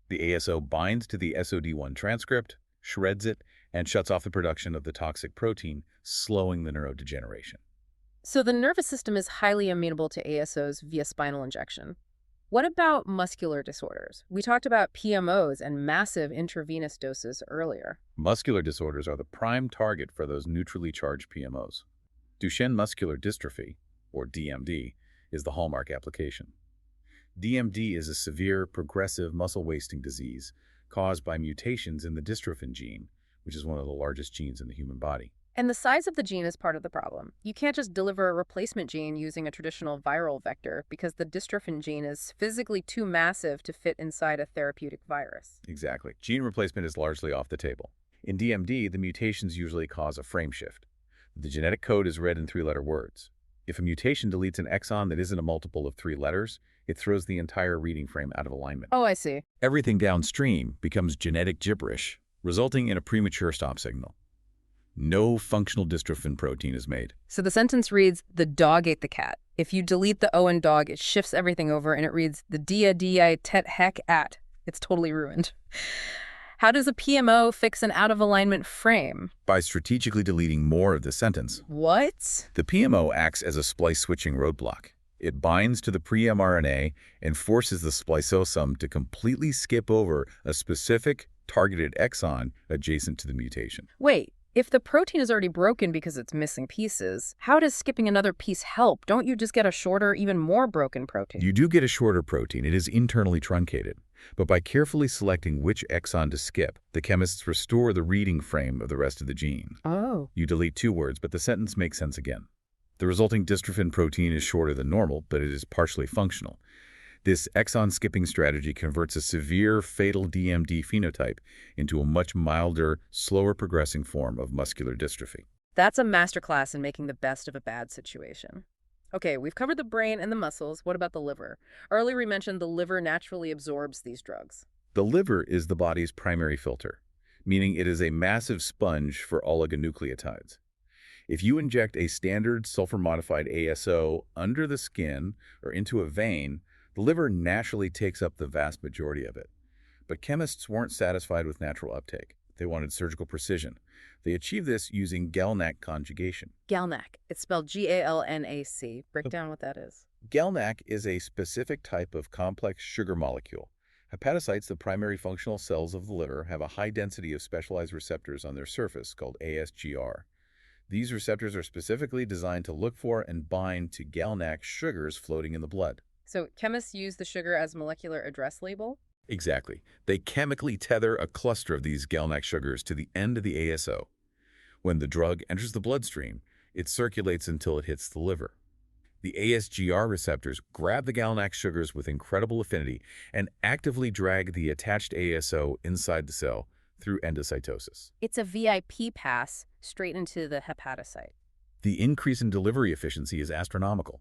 The ASO binds to the SOD1 transcript, shreds it, and shuts off the production of the toxic protein, slowing the neurodegeneration. So the nervous system is highly amenable to ASOs via spinal injection. What about muscular disorders? We talked about PMOs and massive intravenous doses earlier. Muscular disorders are the prime target for those neutrally charged PMOs. Duchenne muscular dystrophy, or DMD, is the hallmark application. DMD is a severe, progressive muscle wasting disease caused by mutations in the dystrophin gene, which is one of the largest genes in the human body. And the size of the gene is part of the problem. You can't just deliver a replacement gene using a traditional viral vector because the dystrophin gene is physically too massive to fit inside a therapeutic virus. Exactly. Gene replacement is largely off the table. In DMD, the mutations usually cause a frame shift. The genetic code is read in three-letter words. If a mutation deletes an exon that isn't a multiple of 3 letters, it throws the entire reading frame out of alignment. Oh, I see. Everything downstream becomes genetic gibberish, resulting in a premature stop signal. No functional dystrophin protein is made. So the sentence reads, the dog ate the cat. If you delete the O in dog, it shifts everything over and it reads, the dia tet heck at. It's totally ruined. How does a PMO fix an out-of-alignment frame? By strategically deleting more of the sentence. What? The PMO acts as a splice-switching roadblock. It binds to the pre-mRNA and forces the spliceosome to completely skip over a specific targeted exon adjacent to the mutation. Wait, if the protein is already broken because it's missing pieces, how does skipping another piece help? Don't you just get a shorter, even more broken protein? You do get a shorter protein. It is internally truncated. But by carefully selecting which exon to skip, the chemists restore the reading frame of the rest of the gene. Oh. You delete 2 words, but the sentence makes sense again. The resulting dystrophin protein is shorter than normal, but it is partially functional. This exon-skipping strategy converts a severe, fatal DMD phenotype into a much milder, slower-progressing form of muscular dystrophy. That's a masterclass in making the best of a bad situation. Okay, we've covered the brain and the muscles. What about the liver? Earlier we mentioned the liver naturally absorbs these drugs. The liver is the body's primary filter, meaning it is a massive sponge for oligonucleotides. If you inject a standard sulfur-modified ASO under the skin or into a vein, the liver naturally takes up the vast majority of it. But chemists weren't satisfied with natural uptake. They wanted surgical precision. They achieved this using GalNAc conjugation. GalNAc. It's spelled G-A-L-N-A-C. Break down what that is. GalNAc is a specific type of complex sugar molecule. Hepatocytes, the primary functional cells of the liver, have a high density of specialized receptors on their surface called ASGR. These receptors are specifically designed to look for and bind to GalNAc sugars floating in the blood. So chemists use the sugar as a molecular address label? Exactly. They chemically tether a cluster of these GalNAc sugars to the end of the ASO. When the drug enters the bloodstream, it circulates until it hits the liver. The ASGR receptors grab the GalNAc sugars with incredible affinity and actively drag the attached ASO inside the cell through endocytosis. It's a VIP pass straight into the hepatocyte. The increase in delivery efficiency is astronomical.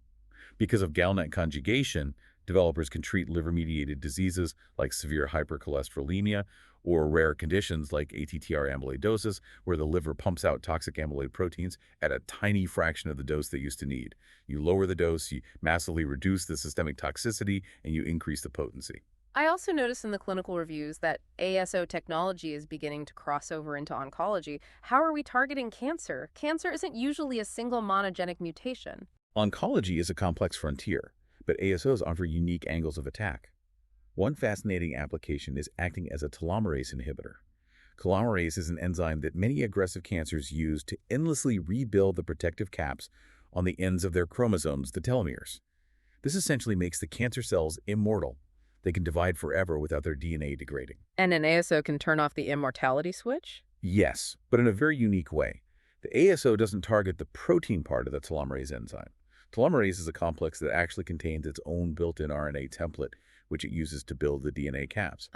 Because of GalNAc conjugation, developers can treat liver-mediated diseases like severe hypercholesterolemia or rare conditions like ATTR amyloidosis, where the liver pumps out toxic amyloid proteins at a tiny fraction of the dose they used to need. You lower the dose, you massively reduce the systemic toxicity, and you increase the potency. I also noticed in the clinical reviews that ASO technology is beginning to cross over into oncology. How are we targeting cancer? Cancer isn't usually a single monogenic mutation. Oncology is a complex frontier, but ASOs offer unique angles of attack. One fascinating application is acting as a telomerase inhibitor. Telomerase is an enzyme that many aggressive cancers use to endlessly rebuild the protective caps on the ends of their chromosomes, the telomeres. This essentially makes the cancer cells immortal. They can divide forever without their DNA degrading. And an ASO can turn off the immortality switch? Yes, but in a very unique way. The ASO doesn't target the protein part of the telomerase enzyme. Telomerase is a complex that actually contains its own built-in RNA template, which it uses to build the DNA caps.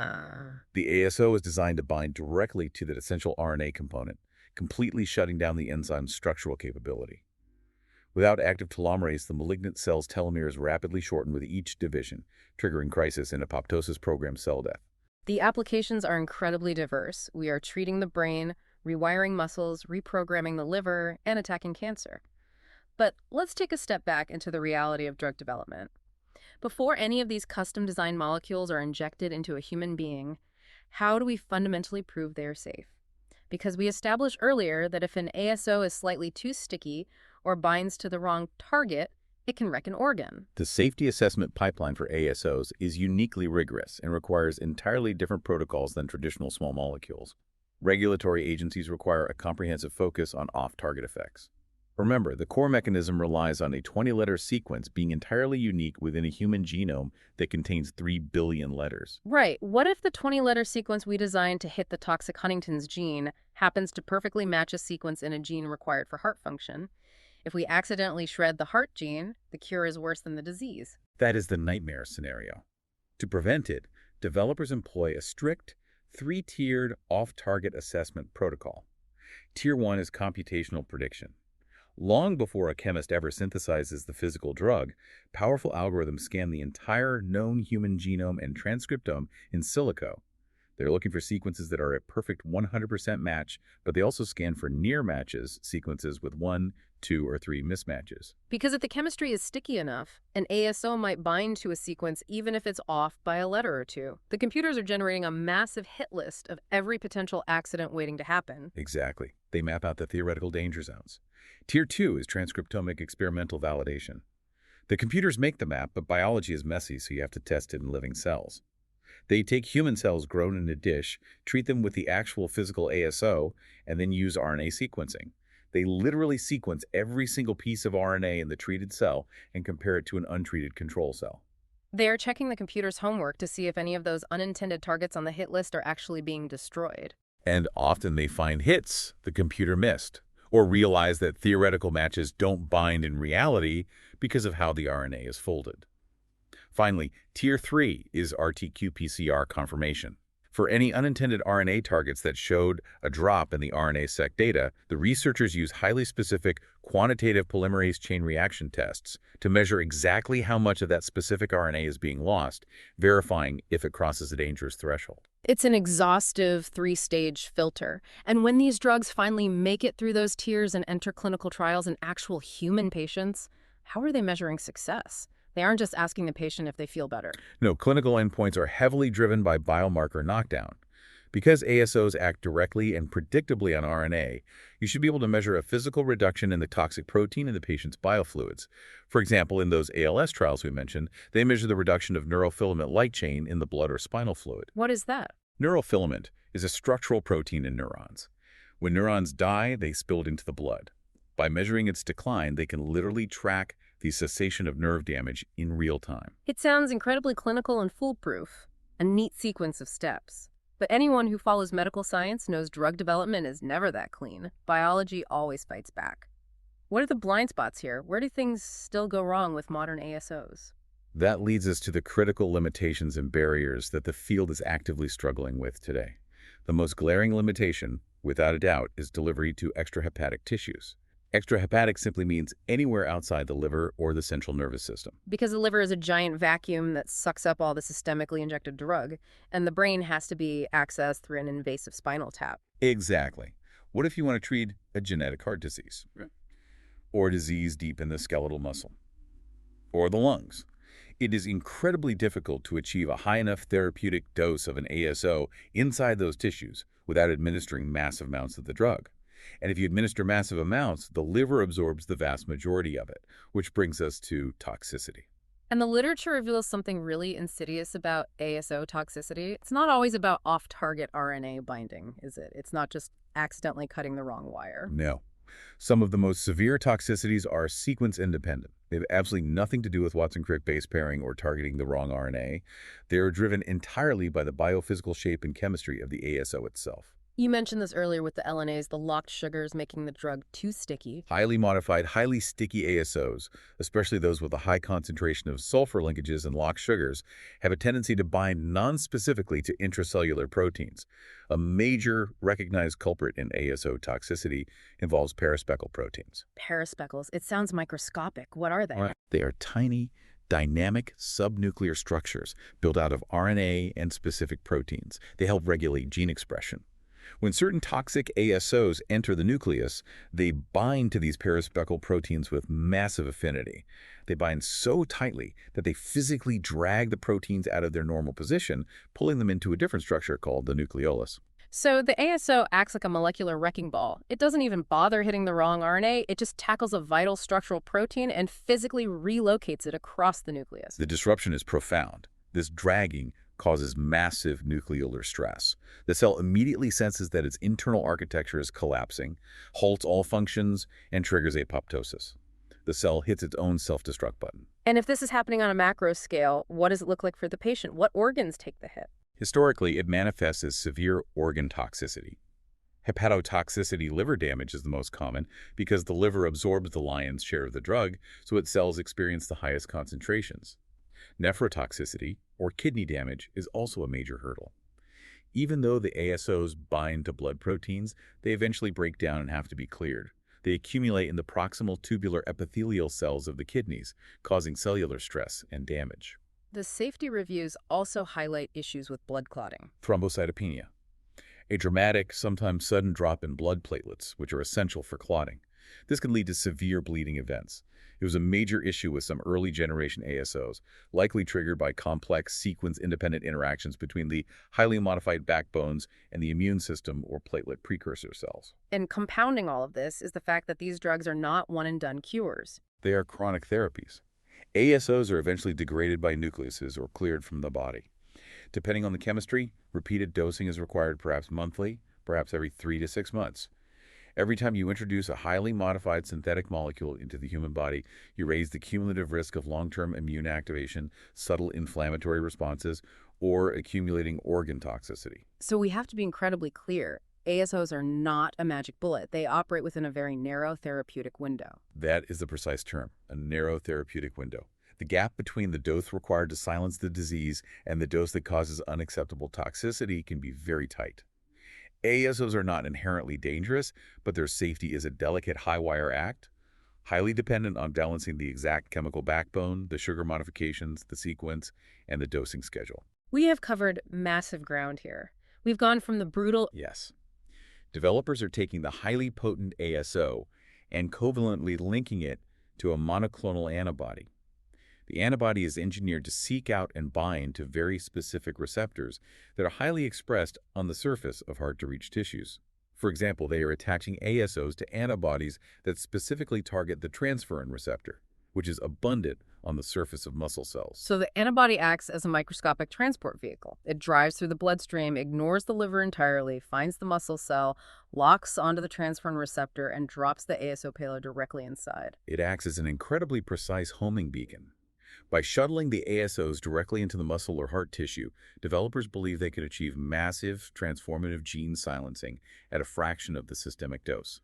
The ASO is designed to bind directly to the essential RNA component, completely shutting down the enzyme's structural capability. Without active telomerase, the malignant cell's telomeres rapidly shorten with each division, triggering crisis in apoptosis-programmed cell death. The applications are incredibly diverse. We are treating the brain, rewiring muscles, reprogramming the liver, and attacking cancer. But let's take a step back into the reality of drug development. Before any of these custom-designed molecules are injected into a human being, how do we fundamentally prove they are safe? Because we established earlier that if an ASO is slightly too sticky or binds to the wrong target, it can wreck an organ. The safety assessment pipeline for ASOs is uniquely rigorous and requires entirely different protocols than traditional small molecules. Regulatory agencies require a comprehensive focus on off-target effects. Remember, the core mechanism relies on a 20-letter sequence being entirely unique within a human genome that contains 3 billion letters. Right. What if the 20-letter sequence we designed to hit the toxic Huntington's gene happens to perfectly match a sequence in a gene required for heart function? If we accidentally shred the heart gene, the cure is worse than the disease. That is the nightmare scenario. To prevent it, developers employ a strict, 3-tiered off-target assessment protocol. Tier 1 is computational prediction. Long before a chemist ever synthesizes the physical drug, powerful algorithms scan the entire known human genome and transcriptome in silico. They're looking for sequences that are a perfect 100% match, but they also scan for near matches, sequences with 1, 2, or 3 mismatches. Because if the chemistry is sticky enough, an ASO might bind to a sequence even if it's off by a letter or two. The computers are generating a massive hit list of every potential accident waiting to happen. Exactly. They map out the theoretical danger zones. Tier 2 is transcriptomic experimental validation. The computers make the map, but biology is messy, so you have to test it in living cells. They take human cells grown in a dish, treat them with the actual physical ASO, and then use RNA sequencing. They literally sequence every single piece of RNA in the treated cell and compare it to an untreated control cell. They are checking the computer's homework to see if any of those unintended targets on the hit list are actually being destroyed. And often they find hits the computer missed, or realize that theoretical matches don't bind in reality because of how the RNA is folded. Finally, Tier 3 is RT-qPCR confirmation. For any unintended RNA targets that showed a drop in the RNA-seq data, the researchers use highly specific quantitative polymerase chain reaction tests to measure exactly how much of that specific RNA is being lost, verifying if it crosses a dangerous threshold. It's an exhaustive 3-stage filter. And when these drugs finally make it through those tiers and enter clinical trials in actual human patients, how are they measuring success? They aren't just asking the patient if they feel better. No, clinical endpoints are heavily driven by biomarker knockdown. Because ASOs act directly and predictably on RNA, you should be able to measure a physical reduction in the toxic protein in the patient's biofluids. For example, in those ALS trials we mentioned, they measure the reduction of neurofilament light chain in the blood or spinal fluid. What is that? Neurofilament is a structural protein in neurons. When neurons die, they spill it into the blood. By measuring its decline, they can literally track the cessation of nerve damage in real time. It sounds incredibly clinical and foolproof, a neat sequence of steps. But anyone who follows medical science knows drug development is never that clean. Biology always fights back. What are the blind spots here? Where do things still go wrong with modern ASOs? That leads us to the critical limitations and barriers that the field is actively struggling with today. The most glaring limitation, without a doubt, is delivery to extrahepatic tissues. Extrahepatic simply means anywhere outside the liver or the central nervous system. Because the liver is a giant vacuum that sucks up all the systemically injected drug, and the brain has to be accessed through an invasive spinal tap. Exactly. What if you want to treat a genetic heart disease? Or a disease deep in the skeletal muscle? Or the lungs? It is incredibly difficult to achieve a high enough therapeutic dose of an ASO inside those tissues without administering massive amounts of the drug. And if you administer massive amounts, the liver absorbs the vast majority of it, which brings us to toxicity. And the literature reveals something really insidious about ASO toxicity. It's not always about off-target RNA binding, is it? It's not just accidentally cutting the wrong wire. No. Some of the most severe toxicities are sequence independent. They have absolutely nothing to do with Watson-Crick base pairing or targeting the wrong RNA. They are driven entirely by the biophysical shape and chemistry of the ASO itself. You mentioned this earlier with the LNAs, the locked sugars making the drug too sticky. Highly modified, highly sticky ASOs, especially those with a high concentration of sulfur linkages and locked sugars, have a tendency to bind non-specifically to intracellular proteins. A major recognized culprit in ASO toxicity involves perispeckle proteins. Perispeckles, it sounds microscopic. What are they? They are tiny, dynamic subnuclear structures built out of RNA and specific proteins. They help regulate gene expression. When certain toxic ASOs enter the nucleus, they bind to these perispeckle proteins with massive affinity. They bind so tightly that they physically drag the proteins out of their normal position, pulling them into a different structure called the nucleolus. So the ASO acts like a molecular wrecking ball. It doesn't even bother hitting the wrong RNA. It just tackles a vital structural protein and physically relocates it across the nucleus. The disruption is profound. This dragging causes massive nucleolar stress. The cell immediately senses that its internal architecture is collapsing, halts all functions, and triggers apoptosis. The cell hits its own self-destruct button. And if this is happening on a macro scale, what does it look like for the patient? What organs take the hit? Historically, it manifests as severe organ toxicity. Hepatotoxicity liver damage is the most common because the liver absorbs the lion's share of the drug, so its cells experience the highest concentrations. Nephrotoxicity, or kidney damage, is also a major hurdle. Even though the ASOs bind to blood proteins, they eventually break down and have to be cleared. They accumulate in the proximal tubular epithelial cells of the kidneys, causing cellular stress and damage. The safety reviews also highlight issues with blood clotting. Thrombocytopenia, a dramatic, sometimes sudden drop in blood platelets, which are essential for clotting. This can lead to severe bleeding events. It was a major issue with some early-generation ASOs, likely triggered by complex, sequence-independent interactions between the highly modified backbones and the immune system or platelet precursor cells. And compounding all of this is the fact that these drugs are not one-and-done cures. They are chronic therapies. ASOs are eventually degraded by nucleuses or cleared from the body. Depending on the chemistry, repeated dosing is required, perhaps monthly, perhaps every 3 to 6 months. Every time you introduce a highly modified synthetic molecule into the human body, you raise the cumulative risk of long-term immune activation, subtle inflammatory responses, or accumulating organ toxicity. So we have to be incredibly clear. ASOs are not a magic bullet. They operate within a very narrow therapeutic window. That is the precise term, a narrow therapeutic window. The gap between the dose required to silence the disease and the dose that causes unacceptable toxicity can be very tight. ASOs are not inherently dangerous, but their safety is a delicate high-wire act, highly dependent on balancing the exact chemical backbone, the sugar modifications, the sequence, and the dosing schedule. We have covered massive ground here. We've gone from the brutal. Yes. Developers are taking the highly potent ASO and covalently linking it to a monoclonal antibody. The antibody is engineered to seek out and bind to very specific receptors that are highly expressed on the surface of hard-to-reach tissues. For example, they are attaching ASOs to antibodies that specifically target the transferrin receptor, which is abundant on the surface of muscle cells. So the antibody acts as a microscopic transport vehicle. It drives through the bloodstream, ignores the liver entirely, finds the muscle cell, locks onto the transferrin receptor, and drops the ASO payload directly inside. It acts as an incredibly precise homing beacon. By shuttling the ASOs directly into the muscle or heart tissue, developers believe they could achieve massive, transformative gene silencing at a fraction of the systemic dose.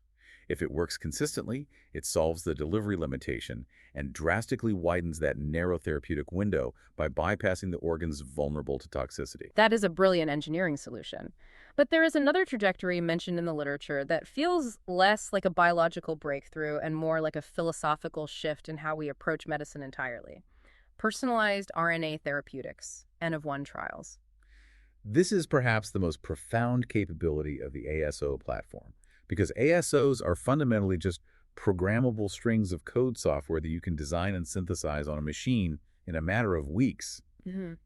If it works consistently, it solves the delivery limitation and drastically widens that narrow therapeutic window by bypassing the organs vulnerable to toxicity. That is a brilliant engineering solution. But there is another trajectory mentioned in the literature that feels less like a biological breakthrough and more like a philosophical shift in how we approach medicine entirely. Personalized RNA therapeutics, N-of-1 trials. This is perhaps the most profound capability of the ASO platform, because ASOs are fundamentally just programmable strings of code software that you can design and synthesize on a machine in a matter of weeks.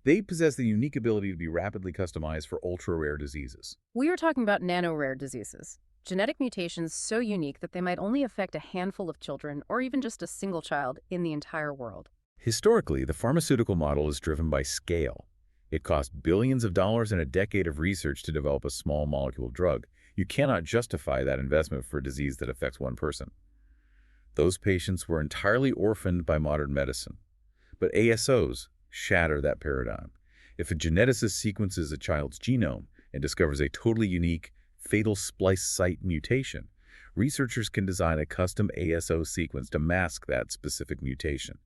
They possess the unique ability to be rapidly customized for ultra-rare diseases. We are talking about nano-rare diseases, genetic mutations so unique that they might only affect a handful of children or even just a single child in the entire world. Historically, the pharmaceutical model is driven by scale. It cost billions of dollars and a decade of research to develop a small molecule drug. You cannot justify that investment for a disease that affects one person. Those patients were entirely orphaned by modern medicine. But ASOs shatter that paradigm. If a geneticist sequences a child's genome and discovers a totally unique, fatal splice site mutation, researchers can design a custom ASO sequence to mask that specific mutation.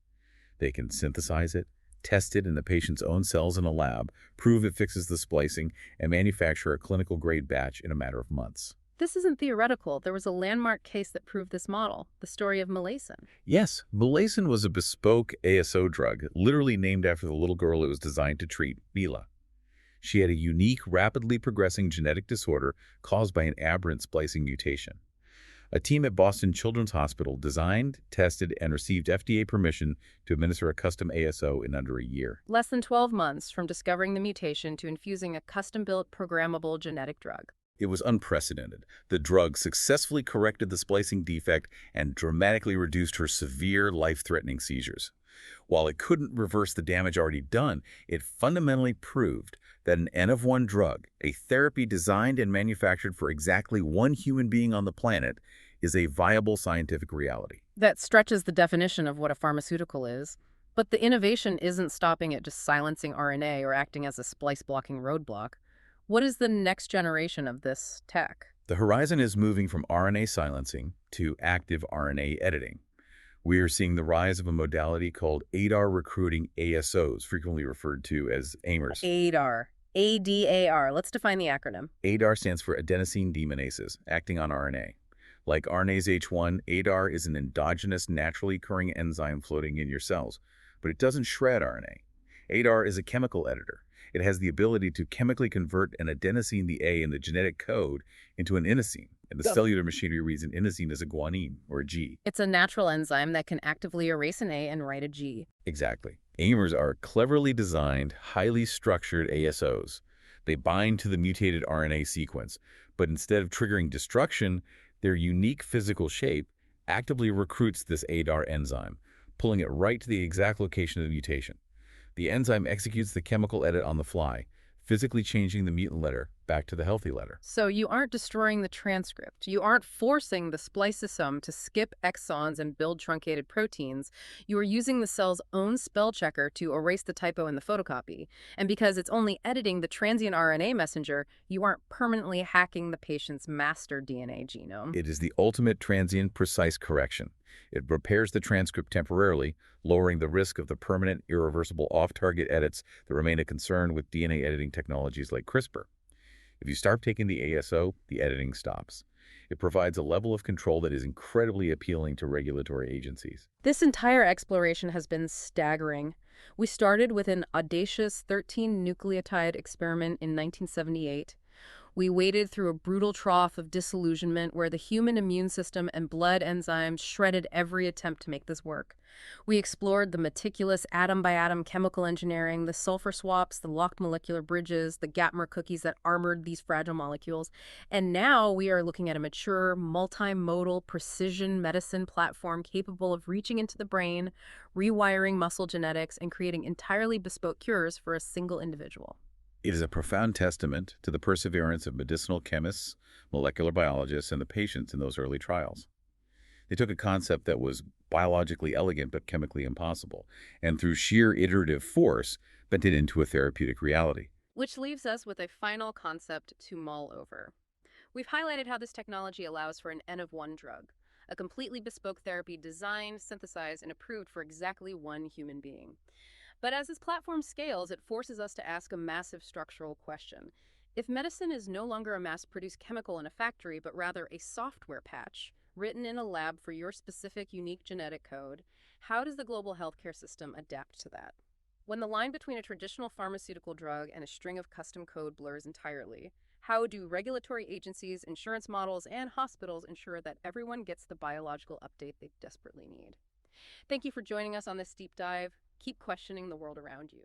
They can synthesize it, test it in the patient's own cells in a lab, prove it fixes the splicing, and manufacture a clinical-grade batch in a matter of months. This isn't theoretical. There was a landmark case that proved this model, the story of Malaysin. Yes, Malaysin was a bespoke ASO drug, literally named after the little girl it was designed to treat, Mila. She had a unique, rapidly progressing genetic disorder caused by an aberrant splicing mutation. A team at Boston Children's Hospital designed, tested, and received FDA permission to administer a custom ASO in under a year. Less than 12 months from discovering the mutation to infusing a custom-built programmable genetic drug. It was unprecedented. The drug successfully corrected the splicing defect and dramatically reduced her severe, life-threatening seizures. While it couldn't reverse the damage already done, it fundamentally proved that an N-of-1 drug, a therapy designed and manufactured for exactly one human being on the planet, is a viable scientific reality. That stretches the definition of what a pharmaceutical is. But the innovation isn't stopping at just silencing RNA or acting as a splice-blocking roadblock. What is the next generation of this tech? The horizon is moving from RNA silencing to active RNA editing. We are seeing the rise of a modality called ADAR recruiting ASOs, frequently referred to as Aptamers. ADAR. ADAR. Let's define the acronym. ADAR stands for adenosine deaminases, acting on RNA. Like RNase H1, ADAR is an endogenous, naturally occurring enzyme floating in your cells, but it doesn't shred RNA. ADAR is a chemical editor. It has the ability to chemically convert an adenosine, the A, in the genetic code into an inosine. And the cellular machinery reads an inosine as a guanine, or a G. It's a natural enzyme that can actively erase an A and write a G. Exactly. Aptamers are cleverly designed, highly structured ASOs. They bind to the mutated RNA sequence, but instead of triggering destruction, their unique physical shape actively recruits this ADAR enzyme, pulling it right to the exact location of the mutation. The enzyme executes the chemical edit on the fly, physically changing the mutant letter back to the healthy letter. So you aren't destroying the transcript. You aren't forcing the spliceosome to skip exons and build truncated proteins. You are using the cell's own spell checker to erase the typo in the photocopy. And because it's only editing the transient RNA messenger, you aren't permanently hacking the patient's master DNA genome. It is the ultimate transient precise correction. It repairs the transcript temporarily, lowering the risk of the permanent, irreversible off-target edits that remain a concern with DNA editing technologies like CRISPR. If you start taking the ASO, the editing stops. It provides a level of control that is incredibly appealing to regulatory agencies. This entire exploration has been staggering. We started with an audacious 13 nucleotide experiment in 1978. We waded through a brutal trough of disillusionment where the human immune system and blood enzymes shredded every attempt to make this work. We explored the meticulous atom-by-atom chemical engineering, the sulfur swaps, the locked molecular bridges, the gapmer cookies that armored these fragile molecules. And now we are looking at a mature, multimodal, precision medicine platform capable of reaching into the brain, rewiring muscle genetics, and creating entirely bespoke cures for a single individual. It is a profound testament to the perseverance of medicinal chemists, molecular biologists, and the patients in those early trials. They took a concept that was biologically elegant but chemically impossible, and through sheer iterative force, bent it into a therapeutic reality. Which leaves us with a final concept to mull over. We've highlighted how this technology allows for an N of 1 drug, a completely bespoke therapy designed, synthesized, and approved for exactly one human being. But as this platform scales, it forces us to ask a massive structural question. If medicine is no longer a mass-produced chemical in a factory, but rather a software patch, written in a lab for your specific unique genetic code, how does the global healthcare system adapt to that? When the line between a traditional pharmaceutical drug and a string of custom code blurs entirely, how do regulatory agencies, insurance models, and hospitals ensure that everyone gets the biological update they desperately need? Thank you for joining us on this deep dive. Keep questioning the world around you.